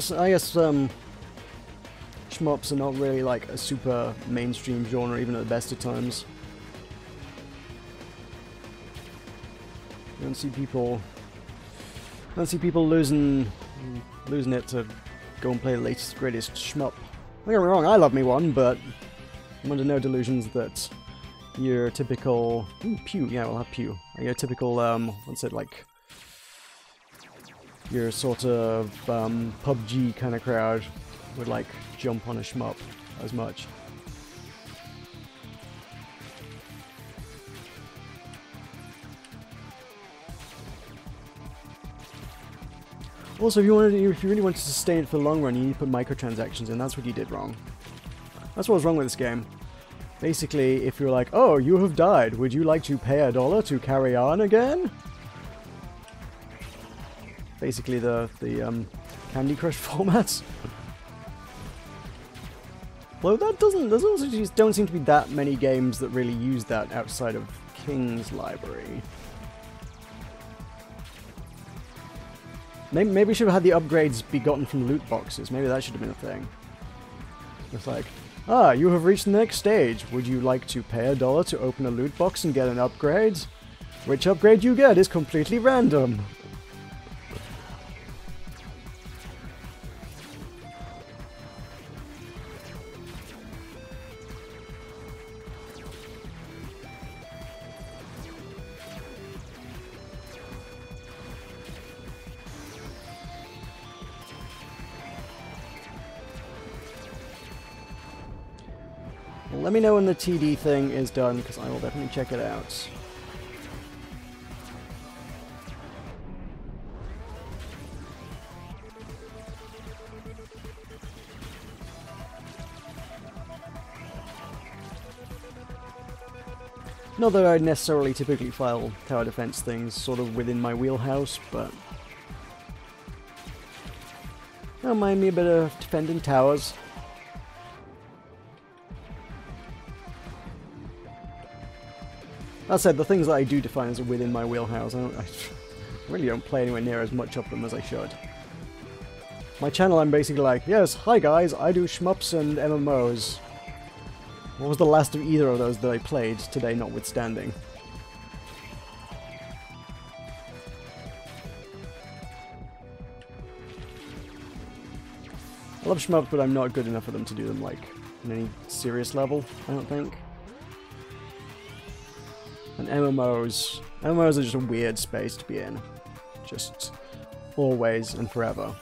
shmups are not really like a super mainstream genre, even at the best of times. You don't see people losing it to go and play the latest, greatest shmup. Don't get me wrong, I love me one, but I'm under no delusions that your typical... Ooh, Pew, yeah, we'll have Pew. Your typical, what's it, like... Your sort of, PUBG kind of crowd would, like, jump on a shmup as much. Also, if you really wanted to sustain it for the long run, you need to put microtransactions in. That's what you did wrong. That's what was wrong with this game. Basically, if you're like, oh, you have died, would you like to pay $1 to carry on again? Basically, the Candy Crush formats. Well, there also just don't seem to be that many games that really use that outside of King's library. Maybe we should have had the upgrades be gotten from loot boxes. Maybe that should have been a thing. It's like, ah, you have reached the next stage. Would you like to pay $1 to open a loot box and get an upgrade? Which upgrade you get is completely random. Let me know when the TD thing is done, because I will definitely check it out. Not that I necessarily typically file tower defense things sort of within my wheelhouse, but... don't mind me a bit of defending towers. That said, the things that I do define as within my wheelhouse, I really don't play anywhere near as much of them as I should. My channel, I'm basically like, yes, hi guys, I do shmups and MMOs. What was the last of either of those that I played today, notwithstanding? I love shmups, but I'm not good enough for them to do them, like, on any serious level, I don't think. And MMOs are just a weird space to be in. Just always and forever.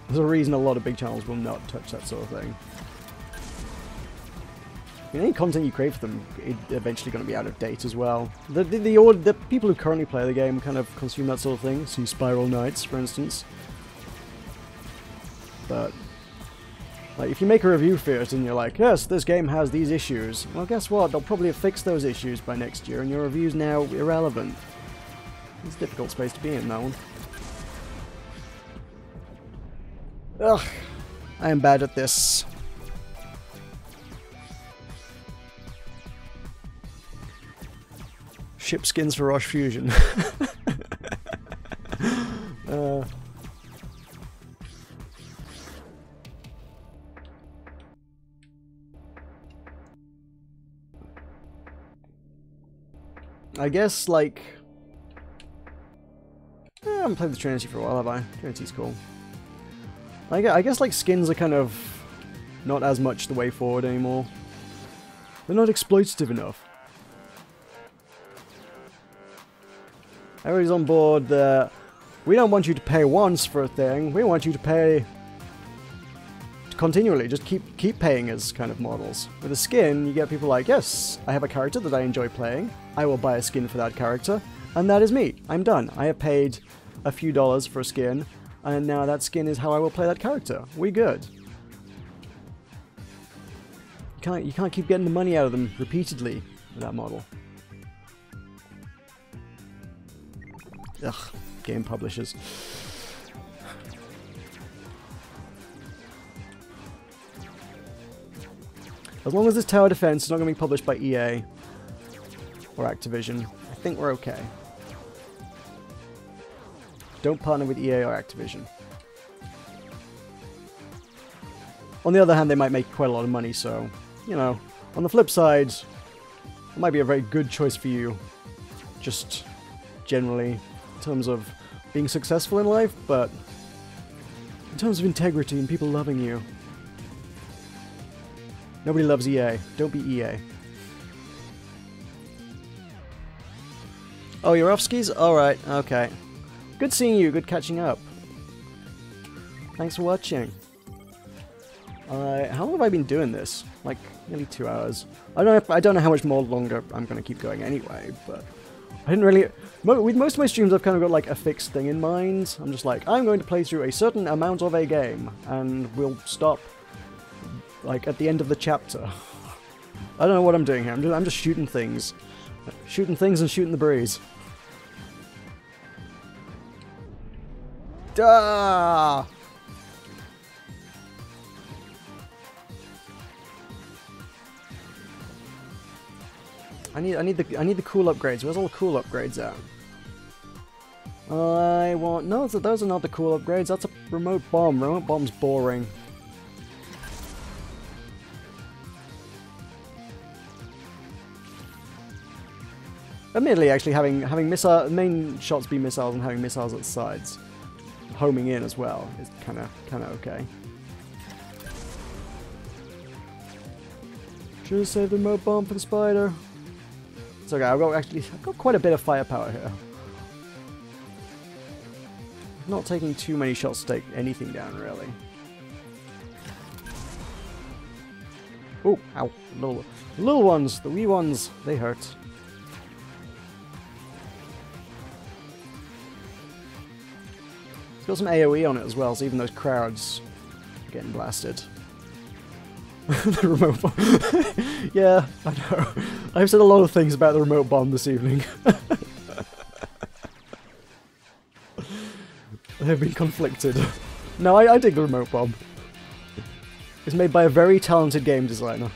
There's a reason a lot of big channels will not touch that sort of thing. I mean, any content you create for them is eventually going to be out of date as well. The people who currently play the game kind of consume that sort of thing. See Spiral Knights, for instance. But... like, if you make a review for it and you're like, yes, this game has these issues, well, guess what? They'll probably have fixed those issues by next year, and your review's now irrelevant. It's a difficult space to be in, that one. Ugh, I am bad at this. Ship skins for Roche Fusion. I guess, like... I haven't played the Trinity for a while, have I? Trinity's cool. I guess, like, skins are kind of not as much the way forward anymore. They're not exploitative enough. Everybody's on board that we don't want you to pay once for a thing, we want you to pay continually, just keep paying us kind of models. With a skin, you get people like, yes, I have a character that I enjoy playing, I will buy a skin for that character, and that is me. I'm done. I have paid a few dollars for a skin, and now that skin is how I will play that character. We good. You can't keep getting the money out of them repeatedly with that model. Ugh, game publishers. As long as this tower defense is not going to be published by EA or Activision, I think we're okay. Don't partner with EA or Activision. On the other hand, they might make quite a lot of money, so, you know, on the flip side, it might be a very good choice for you, just generally, in terms of being successful in life, but in terms of integrity and people loving you. Nobody loves EA. Don't be EA. Oh, you're off skis? Alright, okay. Good seeing you, good catching up. Thanks for watching. How long have I been doing this? Like, nearly 2 hours. I don't know how much more longer I'm going to keep going anyway, but I didn't really... With most of my streams, I've kind of got, like, a fixed thing in mind. I'm just like, I'm going to play through a certain amount of a game, and we'll stop, like, at the end of the chapter. I don't know what I'm doing here. I'm just shooting things. Shooting things and shooting the breeze. Duh! I need the cool upgrades. Where's all the cool upgrades at? I want... No, those are not the cool upgrades. That's a remote bomb. Remote bomb's boring. Admittedly, actually, having missile main shots be missiles and having missiles at the sides, homing in as well, is kind of okay. Should have saved the remote bomb for the spider. It's okay. I've got quite a bit of firepower here. Not taking too many shots to take anything down, really. Oh, ow! Little ones, the wee ones, they hurt. It's got some AoE on it as well, so even those crowds are getting blasted. The remote bomb. Yeah, I know. I've said a lot of things about the remote bomb this evening. They've been conflicted. No, I dig the remote bomb. It's made by a very talented game designer.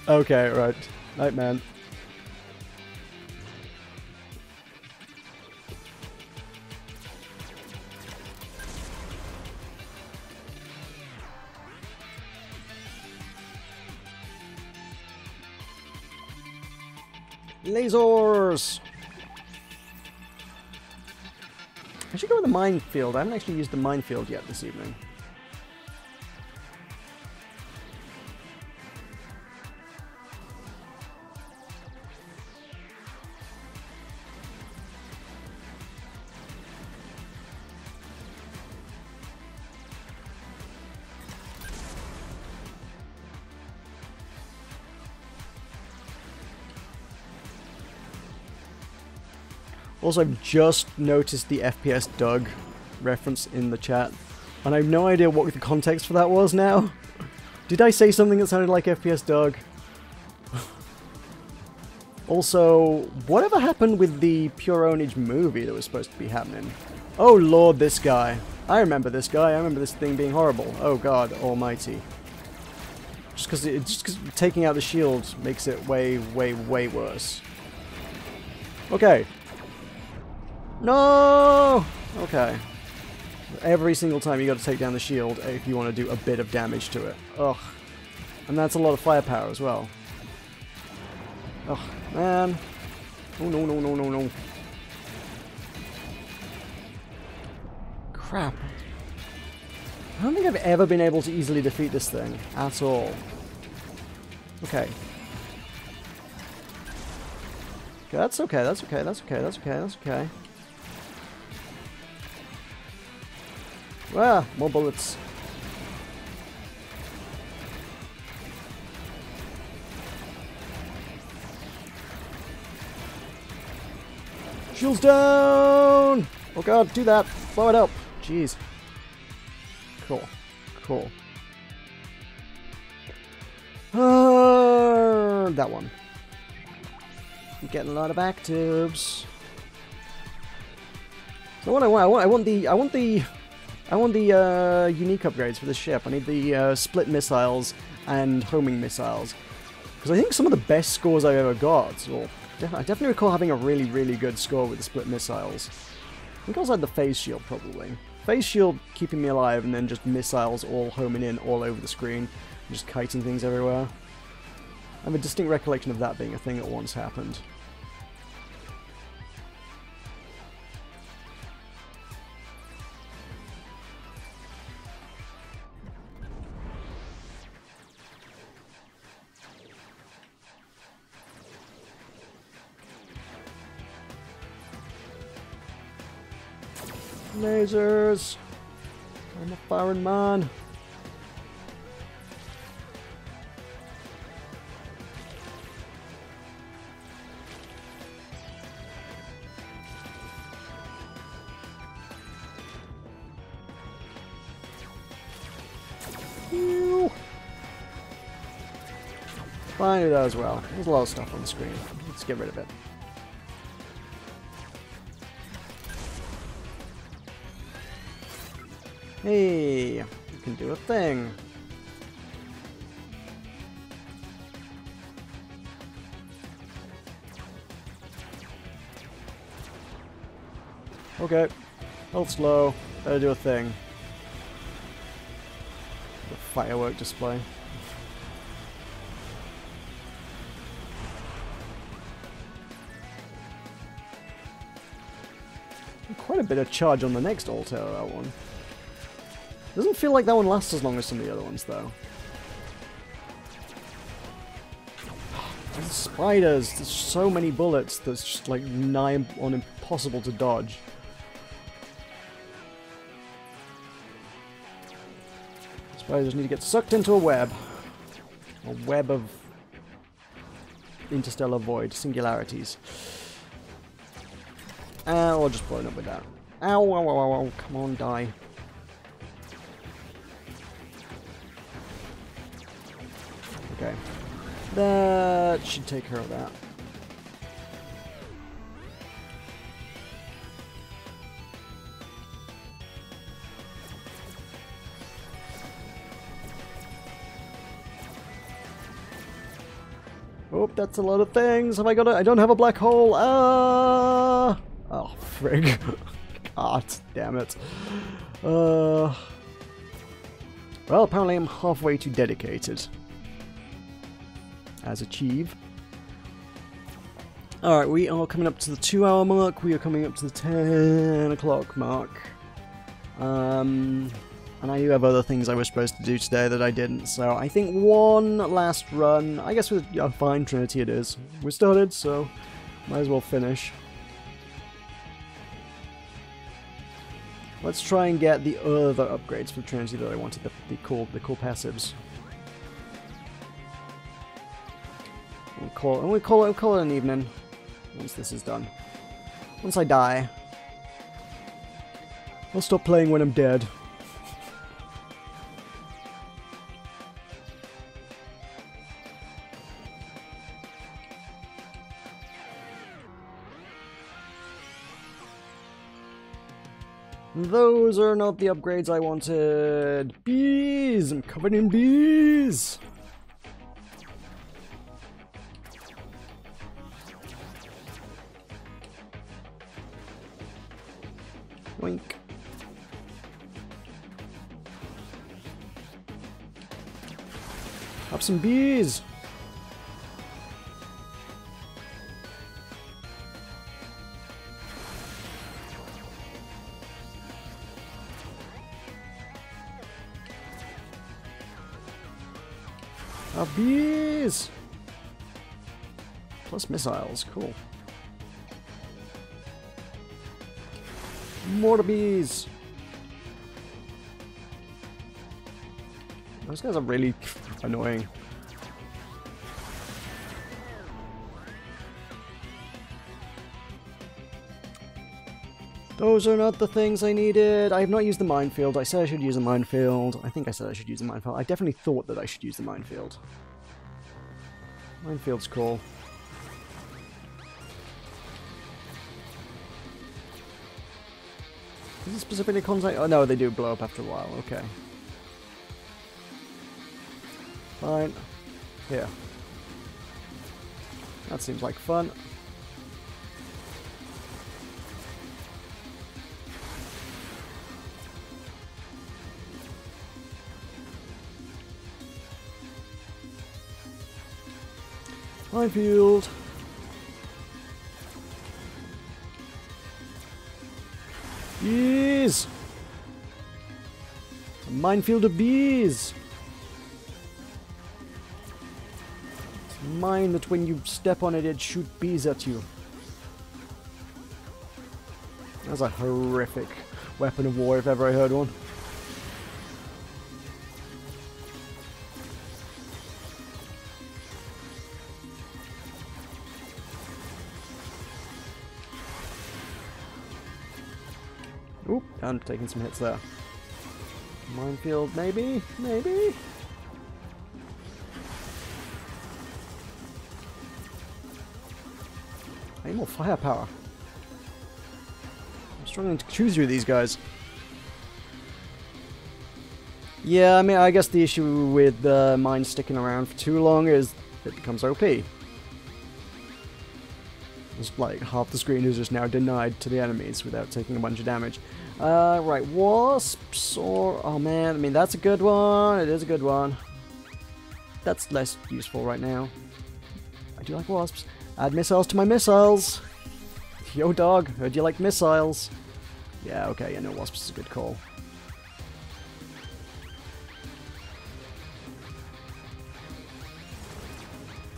Okay, right. Night, man. Lasers! I should go with the minefield. I haven't actually used the minefield yet this evening. Also, I've just noticed the FPS Doug reference in the chat, and I have no idea what the context for that was now. Did I say something that sounded like FPS Doug? Also, whatever happened with the Pure Ownage movie that was supposed to be happening? Oh lord, this guy. I remember this guy. I remember this thing being horrible. Oh god almighty. Just because taking out the shield makes it way, way, way worse. Okay. No! Okay. Every single time you got to take down the shield if you want to do a bit of damage to it. Ugh. And that's a lot of firepower as well. Ugh, man. Oh no, no, no, no, no. Crap. I don't think I've ever been able to easily defeat this thing at all. Okay. That's okay, that's okay, that's okay, that's okay, that's okay. Ah, more bullets. Shields down! Oh god, do that! Blow it up! Jeez. Cool. Cool. That one. You're getting a lot of back tubes. So what I want the unique upgrades for this ship. I need the split missiles and homing missiles. Because I think some of the best scores I've ever got, or I definitely recall having a really, really good score with the split missiles. I think I also had the phase shield, probably. Phase shield keeping me alive, and then just missiles all homing in all over the screen, and just kiting things everywhere. I have a distinct recollection of that being a thing that once happened. Lasers! I'm a firing man. Ew. Fine, it does well. There's a lot of stuff on the screen. Let's get rid of it. Hey, you can do a thing. Okay, health slow. Better do a thing. The firework display. Quite a bit of charge on the next altar, that one. Doesn't feel like that one lasts as long as some of the other ones, though. There's spiders. There's so many bullets that's just like nigh on impossible to dodge. Spiders need to get sucked into a web. A web of interstellar void, singularities. Or just blown up with that. Ow, ow, ow, ow, ow. Come on, die. Okay. That should take care of that. Oh, that's a lot of things. Have I got it? I don't have a black hole. Ah! Oh, frig. God damn it. Well, apparently I'm halfway too dedicated. As achieve. Alright, we are coming up to the 2-hour mark. We are coming up to the 10 o'clock mark. And I do have other things I was supposed to do today that I didn't. So I think one last run. I guess with a fine Trinity it is. We started, so might as well finish. Let's try and get the other upgrades for Trinity that I wanted. The cool passives. We'll call it an evening once this is done. Once I die. I'll stop playing when I'm dead. Those are not the upgrades I wanted. Bees! I'm covered in bees! Wink. Have some bees! Have bees! Plus missiles, cool. More bees! Those guys are really annoying. Those are not the things I needed. I have not used the minefield. I said I should use a minefield. I think I said I should use a minefield. I definitely thought that I should use the minefield. Minefield's cool. Is it specifically contact? Oh no, they do blow up after a while. Okay. Fine. Here. That seems like fun. Minefield. Bees! A minefield of bees! It's mine that when you step on it, it shoot bees at you. That's a horrific weapon of war if ever I heard one. Oop, I'm taking some hits there. Minefield, maybe? Maybe? I need more firepower. I'm struggling to choose through these guys. Yeah, I mean, I guess the issue with mine sticking around for too long is it becomes OP. It's like half the screen is just now denied to the enemies without taking a bunch of damage. Right, wasps or... Oh man, I mean, that's a good one. It is a good one. That's less useful right now. I do like wasps. Add missiles to my missiles. Yo, dog, heard you like missiles. Yeah, okay, yeah, no, wasps is a good call.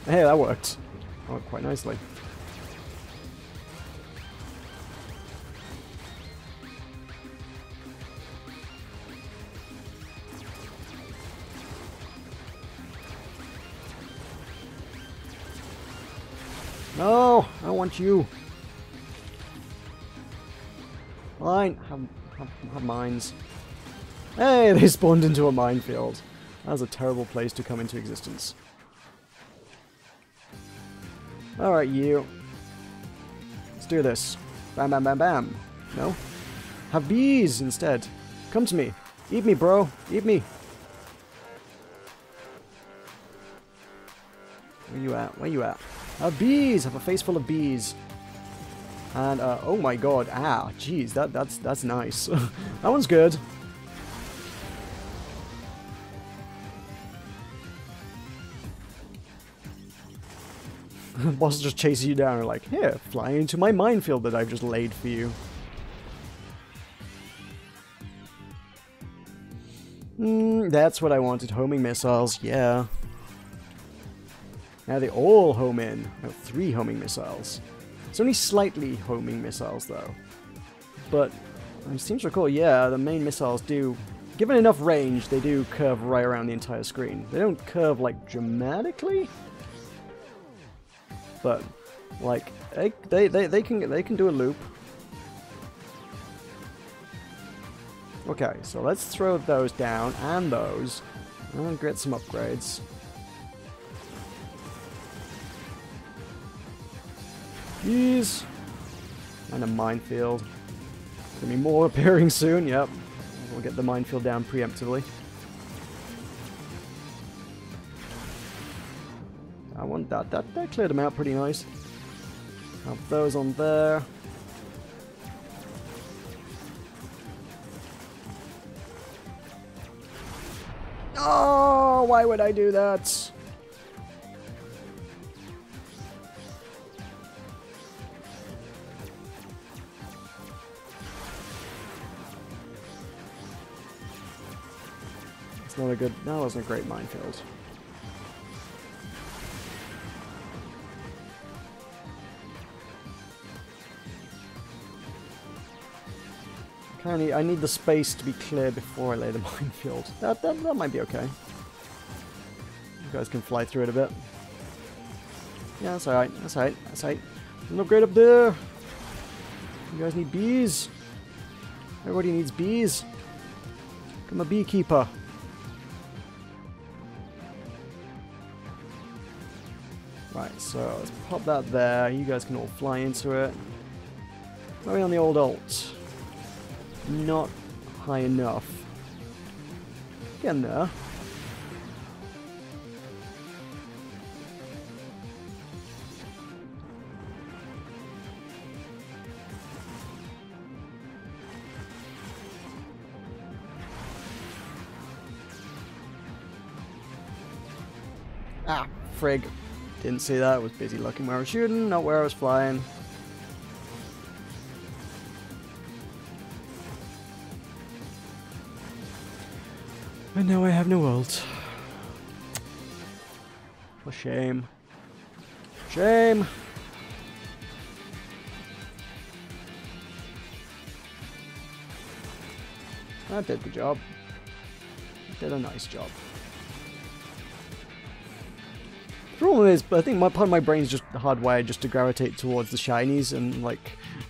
Hey, that worked. Oh, quite nicely. No, I don't want you. Fine, have mines. Hey, they spawned into a minefield. That was a terrible place to come into existence. Alright, you. Let's do this. Bam, bam, bam, bam. No? Have bees instead. Come to me. Eat me, bro. Eat me. Where you at? Where you at? Have bees! Have a face full of bees. And, oh my god. Ah, jeez. That's nice. That one's good. Boss just chases you down and like, here, fly into my minefield that I've just laid for you. That's what I wanted. Homing missiles, yeah. Now they all home in. Oh, 3 homing missiles. It's only slightly homing missiles though. But it seems to recall, yeah, the main missiles do, given enough range, they do curve right around the entire screen. They don't curve like dramatically, but like they can do a loop. Okay, so let's throw those down and those, and get some upgrades. Bees and a minefield. Gonna be more appearing soon. Yep, we'll get the minefield down preemptively. I want that. That cleared them out pretty nice. Have those on there. Oh, why would I do that? It's not a good. That wasn't a great minefield. I need the space to be clear before I lay the minefield. That might be okay. You guys can fly through it a bit. Yeah, that's alright. That's alright. That's alright. There's an upgrade up there. You guys need bees. Everybody needs bees. I'm a beekeeper. Right, so let's pop that there. You guys can all fly into it. Going on the old alt. Not high enough. Getting there. Ah, frig. Didn't see that. I was busy looking where I was shooting, not where I was flying. And now I have no ult. For shame. Shame! That did the job. Did a nice job. The problem is, I think part of my brain's just hardwired just to gravitate towards the shinies, and like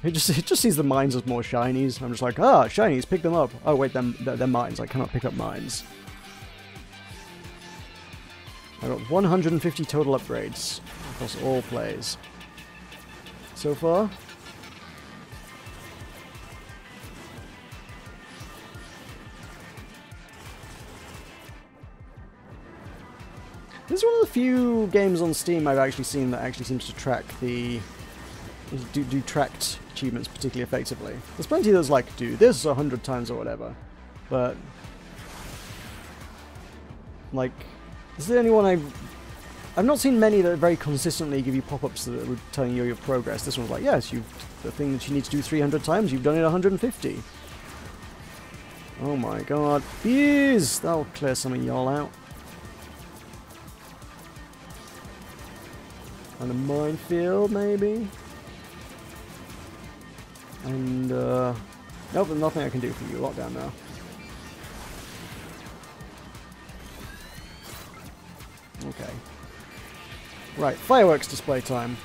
it just sees the mines as more shinies. I'm just like, ah, shinies, pick them up. Oh wait, they're mines. I cannot pick up mines. I got 150 total upgrades across all plays so far. This is one of the few games on Steam I've actually seen that actually seems to track the... do tracked achievements particularly effectively. There's plenty that's like, do this 100 times or whatever, but... like, this is the only one I've not seen many that very consistently give you pop-ups that were telling you your progress. This one's like, yes, the thing that you need to do 300 times, you've done it 150. Oh my god. Bees! That'll clear some of y'all out. And a minefield, maybe? And, nope, there's nothing I can do for you. Lockdown now. Okay. Right, fireworks display time.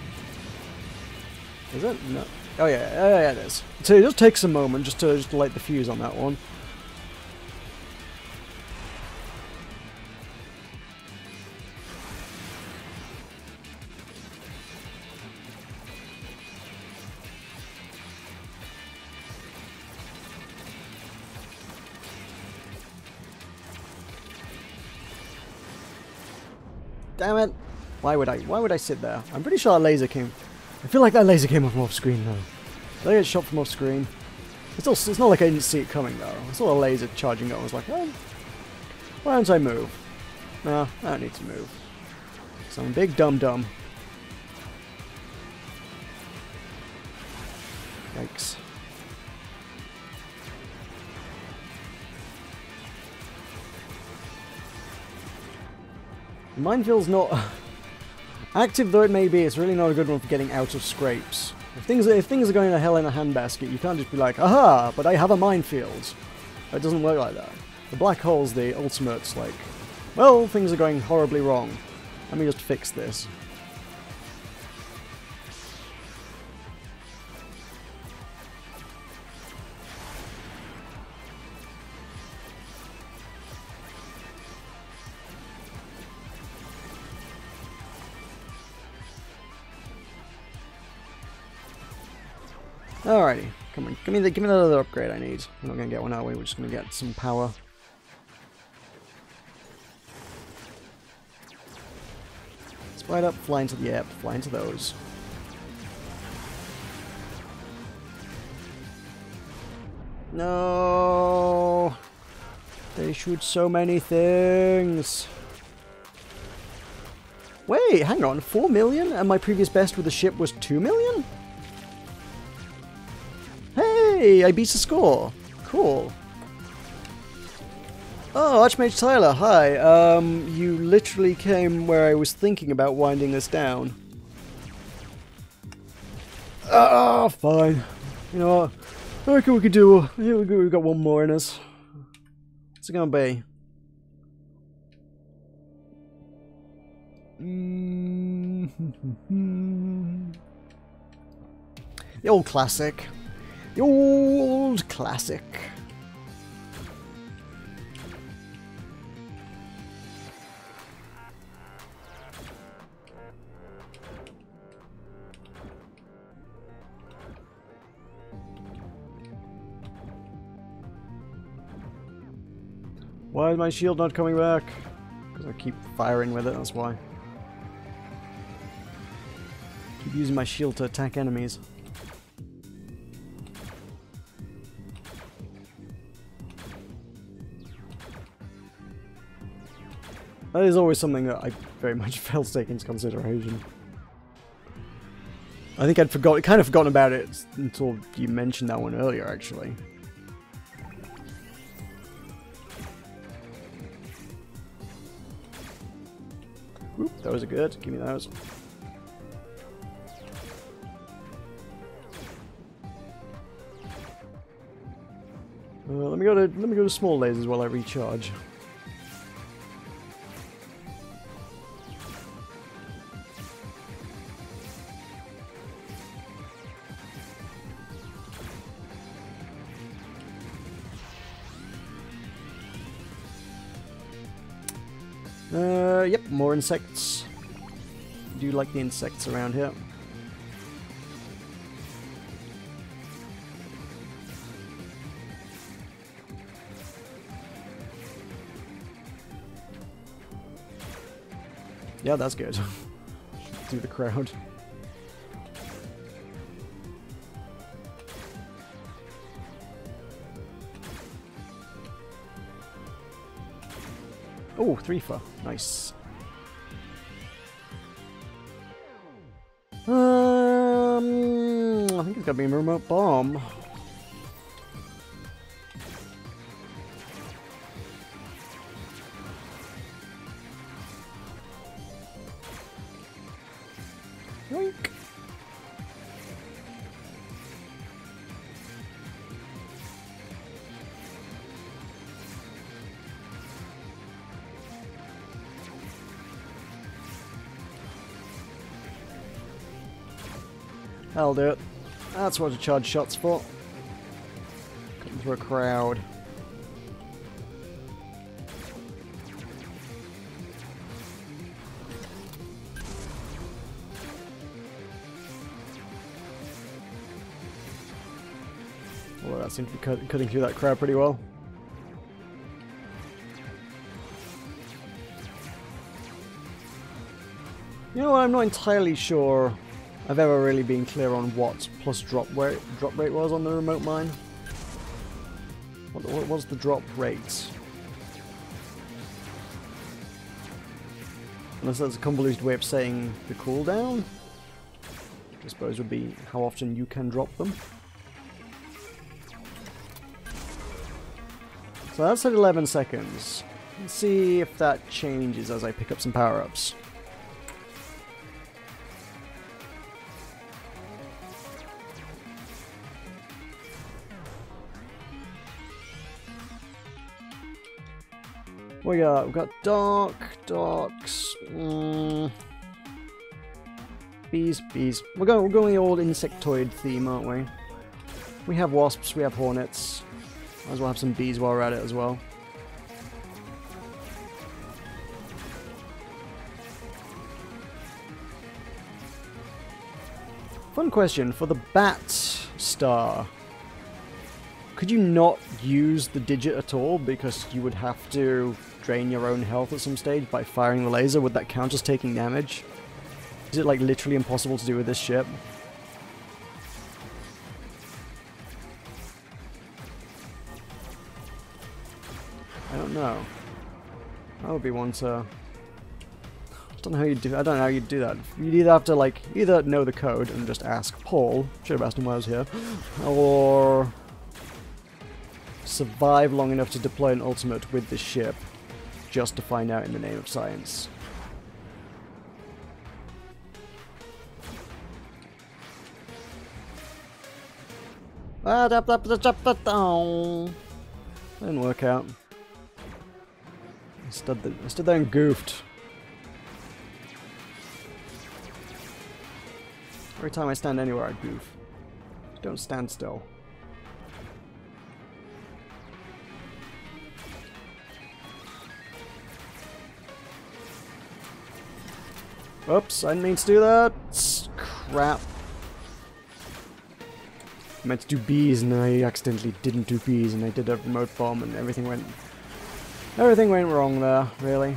Is it? No. Oh yeah, it is. So it just takes a moment just to light the fuse on that one. Damn it! Why would I sit there? I'm pretty sure that laser came... I feel like that laser came from off screen though. Did I get shot from off screen? It's not like I didn't see it coming though. I saw a laser charging up. I was like, oh, why don't I move? No, I don't need to move. So I'm a big dum-dum. Yikes. Minefield's not... active though it may be, it's really not a good one for getting out of scrapes. If things are going to hell in a handbasket, you can't just be like, aha, but I have a minefield. It doesn't work like that. The black hole's the ultimate, like, well, things are going horribly wrong. Let me just fix this. Alrighty, come on, give me that other upgrade I need. We're not gonna get one, are we? We're just gonna get some power. Spite up, fly into the air, fly into those. No, they shoot so many things. Wait, hang on, 4 million? And my previous best with the ship was 2 million? Hey, I beat the score. Cool. Oh, Archmage Tyler, hi. You literally came where I was thinking about winding this down. Oh, fine. You know what? I reckon we could do... Here we go, we've got one more in us. What's it gonna be? The old classic. The old classic. Why is my shield not coming back? Because I keep firing with it, that's why. Keep using my shield to attack enemies. That is always something that very much failed to take into consideration. I think I'd kind of forgotten about it until you mentioned that one earlier, actually. Oop, those are good. Give me those. Let me go to small lasers while I recharge. Yep, more insects. I do like the insects around here. Yeah, that's good. Through the crowd. Oh, 3-for. Nice. I think it's gotta be a remote bomb. Yoink. That'll do it. That's what a charge shot's for. Cutting through a crowd. Well, that seems to be cutting through that crowd pretty well. You know what, I'm not entirely sure I've ever really been clear on what plus drop rate was on the remote mine. What was the drop rate? Unless that's a convoluted way of saying the cooldown, which I suppose would be how often you can drop them. So that's at 11 seconds. Let's see if that changes as I pick up some power-ups. We've got docks, bees. We're going the old insectoid theme, aren't we? We have wasps, we have hornets. Might as well have some bees while we're at it as well. Fun question, for the bat star, could you not use the digit at all because you would have to drain your own health at some stage by firing the laser? Would that count as taking damage? Is it like literally impossible to do with this ship? I don't know. That would be one to... I don't know how you do. I don't know how you do that. You'd either have to like either know the code and just ask Paul. Should have asked him while I was here, or survive long enough to deploy an ultimate with this ship, just to find out in the name of science. Didn't work out. I stood there and goofed. Every time I stand anywhere, I goof. Don't stand still. Oops, I didn't mean to do that. Crap. I meant to do bees and I accidentally didn't do bees and I did a remote bomb and everything went wrong there, really.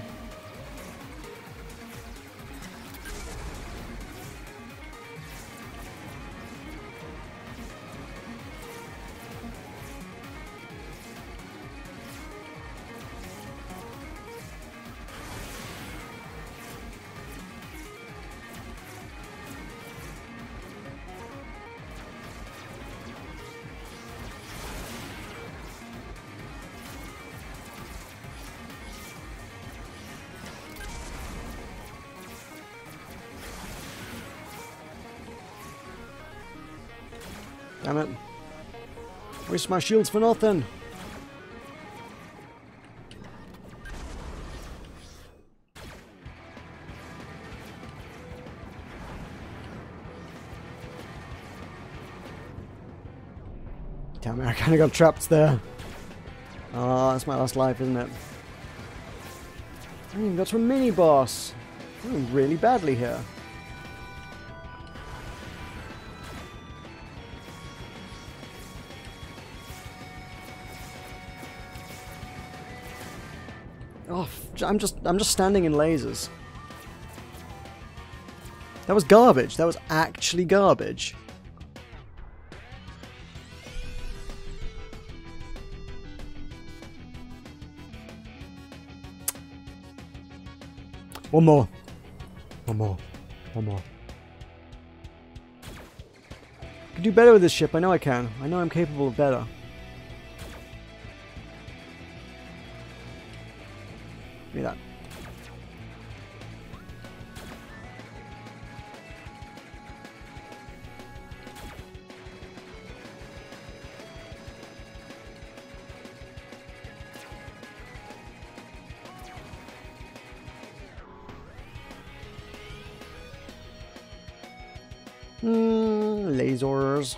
Damn it. Waste my shields for nothing. Damn it, I kind of got trapped there. Oh, that's my last life, isn't it? I haven't even got to a mini-boss. I'm doing really badly here. Oh, I'm just standing in lasers. That was garbage. That was actually garbage. One more. One more. One more. I can do better with this ship. I know I can. I know I'm capable of better. Give me that. Lasers.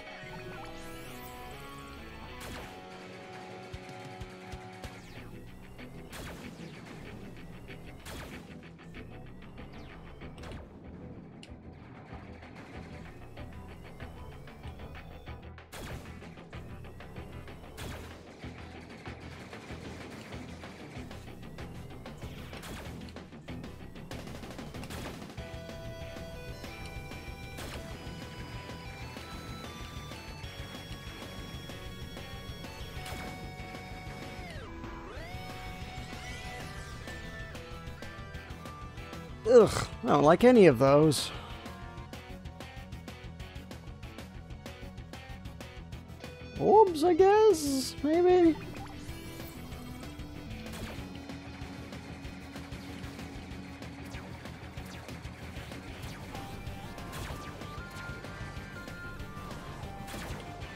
Ugh, I don't like any of those. Orbs, I guess? Maybe?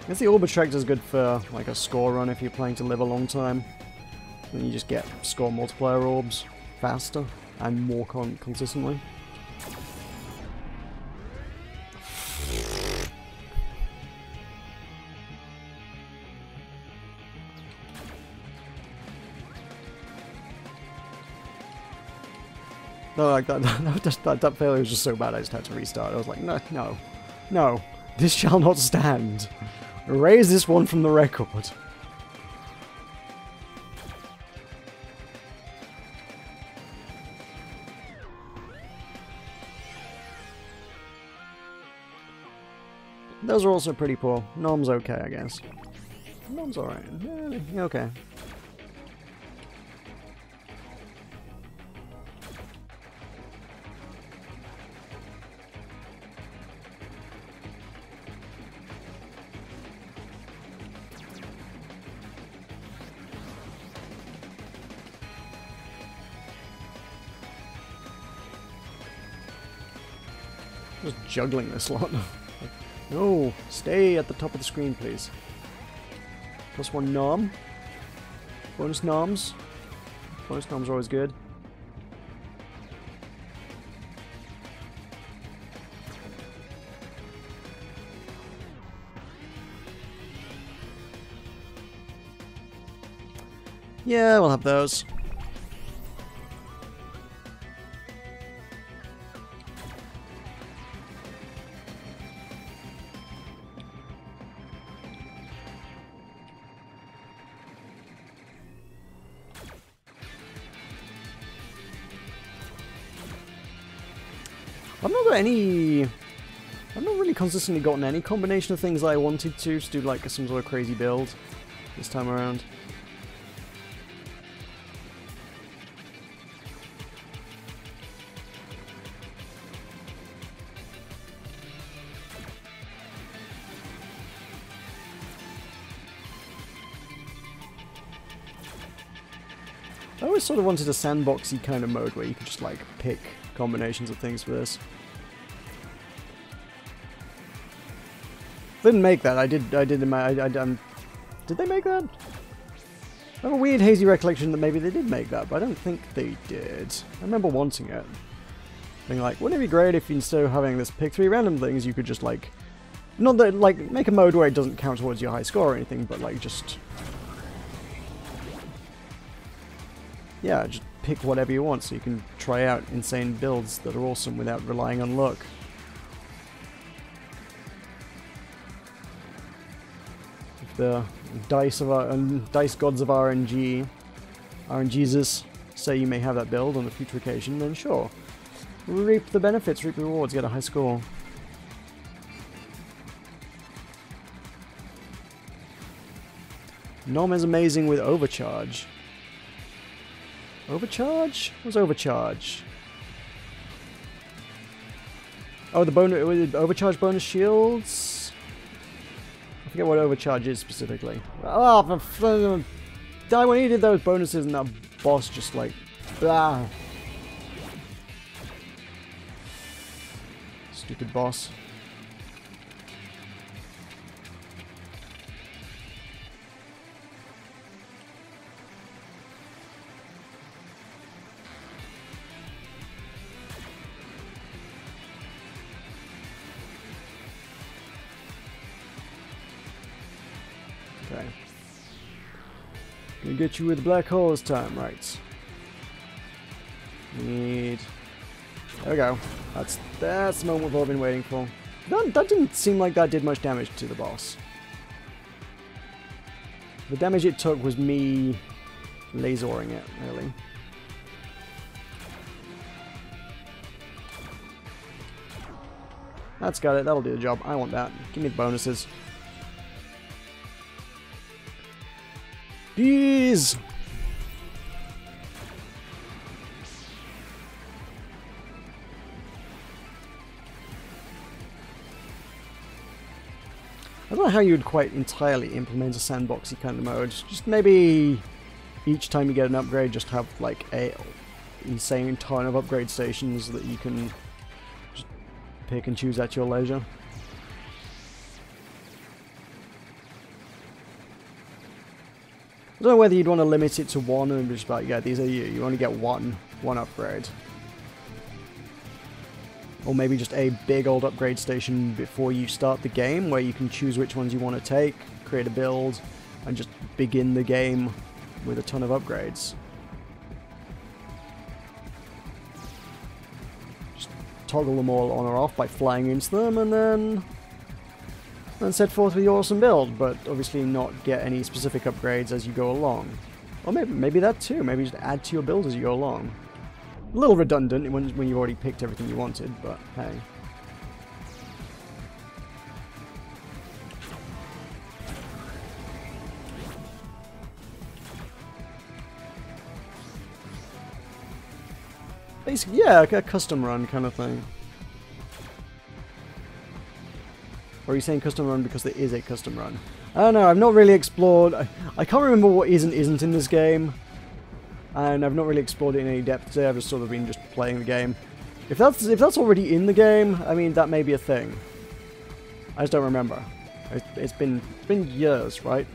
I guess the orb attractor is good for like a score run if you're playing to live a long time. Then you just get score multiplier orbs faster and more consistently. No, like that failure was just so bad I just had to restart. I was like, no, no, no, this shall not stand. Erase this one from the record. Those are also pretty poor. Nom's okay, I guess. Nom's alright. Yeah, okay. Just juggling this lot. No, stay at the top of the screen, please. Plus one nom. Bonus noms. Bonus noms are always good. Yeah, we'll have those. I've not really consistently gotten any combination of things that I wanted to do like some sort of crazy build this time around. I always sort of wanted a sandboxy kind of mode where you could just like pick combinations of things for this. Didn't make that. I did in my... did they make that? I have a weird hazy recollection that maybe they did make that, but I don't think they did. I remember wanting it. Being like, wouldn't it be great if instead of having this pick 3 random things, you could just like... Not that, like, make a mode where it doesn't count towards your high score or anything, but like just... Yeah, just pick whatever you want so you can try out insane builds that are awesome without relying on luck. If the dice gods of RNGesus say you may have that build on a future occasion, then sure. Reap the benefits, reap the rewards, get a high score. Nom is amazing with overcharge. Overcharge? What's overcharge? Oh, the overcharge bonus shields? I forget what overcharge is specifically. Oh, die when he did those bonuses and that boss just like... Blah. Stupid boss. Okay. Gonna get you with the black hole this time, right? Need... There we go. That's the moment we've all been waiting for. That didn't seem like that did much damage to the boss. The damage it took was me lasering it, really. That's got it. That'll do the job. I want that. Give me the bonuses. Please! I don't know how you would quite entirely implement a sandboxy kind of mode. Just maybe each time you get an upgrade, just have like a insane ton of upgrade stations that you can just pick and choose at your leisure. I don't know whether you'd want to limit it to one and just like, yeah, these are you. You only get one upgrade. Or maybe just a big old upgrade station before you start the game where you can choose which ones you want to take, create a build, and just begin the game with a ton of upgrades. Just toggle them all on or off by flying into them and then set forth with your awesome build, but obviously not get any specific upgrades as you go along. Or maybe that too, maybe just add to your build as you go along. A little redundant when you've already picked everything you wanted, but hey. Basically, yeah, a custom run kind of thing. Or are you saying custom run because there is a custom run? I don't know, I've not really explored... I can't remember what is and isn't in this game. And I've not really explored it in any depth today, I've just sort of been just playing the game. If that's already in the game, I mean, that may be a thing. I just don't remember. It's been years, right?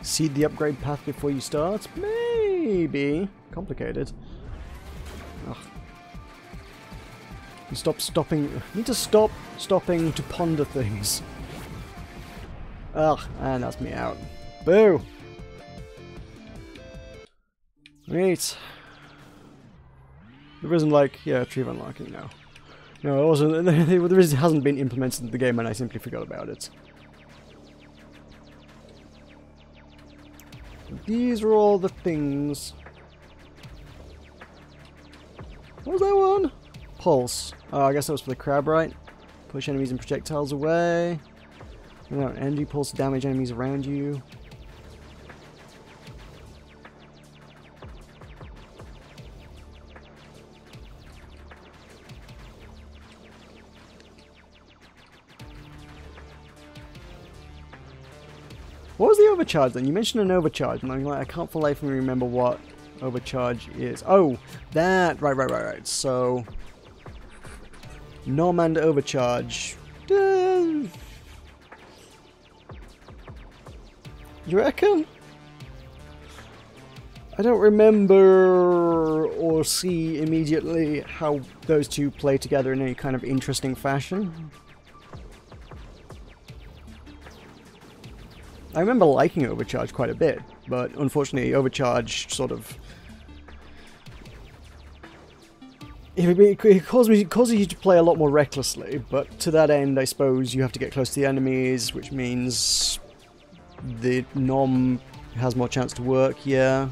Seed the upgrade path before you start? Maybe. Complicated. Ugh. Need to stop stopping to ponder things. Ugh, and that's me out. Boo! Right. There isn't like, yeah, tree unlocking now. No, it wasn't. There hasn't been implemented in the game and I simply forgot about it. These are all the things. What was that one? Pulse. Oh, I guess that was for the crab, right? Push enemies and projectiles away. Energy pulse to damage enemies around you. What was the overcharge then? You mentioned an overcharge, and I'm like, I can't for life of me remember what overcharge is. Oh, that. Right. So, nom and overcharge. You reckon? I don't remember or see immediately how those two play together in any kind of interesting fashion. I remember liking Overcharge quite a bit, but unfortunately Overcharge sort of... It causes you to play a lot more recklessly, but to that end I suppose you have to get close to the enemies, which means the nom has more chance to work, yeah.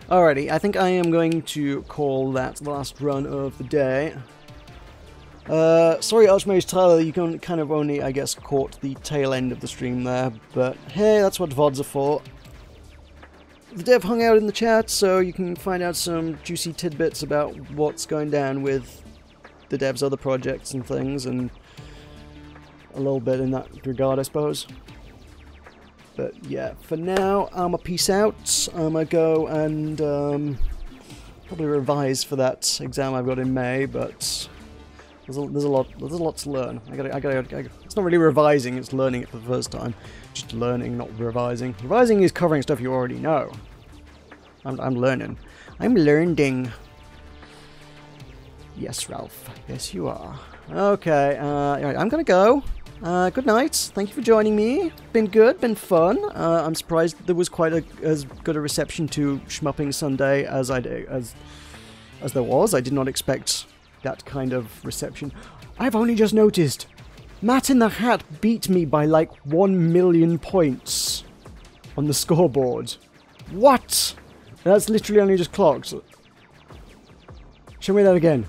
Alrighty, I think I am going to call that the last run of the day. Sorry Archmage Tyler, you can kind of only, I guess, caught the tail end of the stream there, but hey, that's what VODs are for. The dev hung out in the chat, so you can find out some juicy tidbits about what's going down with the dev's other projects and things, and a little bit in that regard, I suppose. But yeah, for now, I'ma peace out. I'ma go and probably revise for that exam I've got in May. But there's a lot to learn. I gotta. It's not really revising; it's learning it for the first time. Just learning, not revising. Revising is covering stuff you already know. I'm learning. I'm learning. Yes, Ralph. Yes, you are. Okay. I'm gonna go. Good night. Thank you for joining me. Been good, been fun. I'm surprised there was quite as good a reception to Shmupping Sunday as there was. I did not expect that kind of reception. I've only just noticed. Matt in the Hat beat me by like 1 million points on the scoreboard. What? That's literally only just clocked. Show me that again.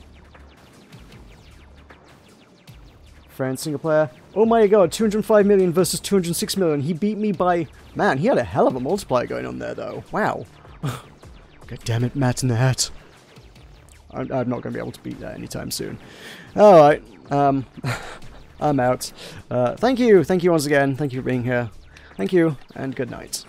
Friend, single player. Oh my god, 205 million versus 206 million. He beat me by... Man, he had a hell of a multiplier going on there, though. Wow. God damn it, Matt in the Hat. I'm not going to be able to beat that anytime soon. Alright. I'm out. Thank you. Thank you once again. Thank you for being here. Thank you, and good night.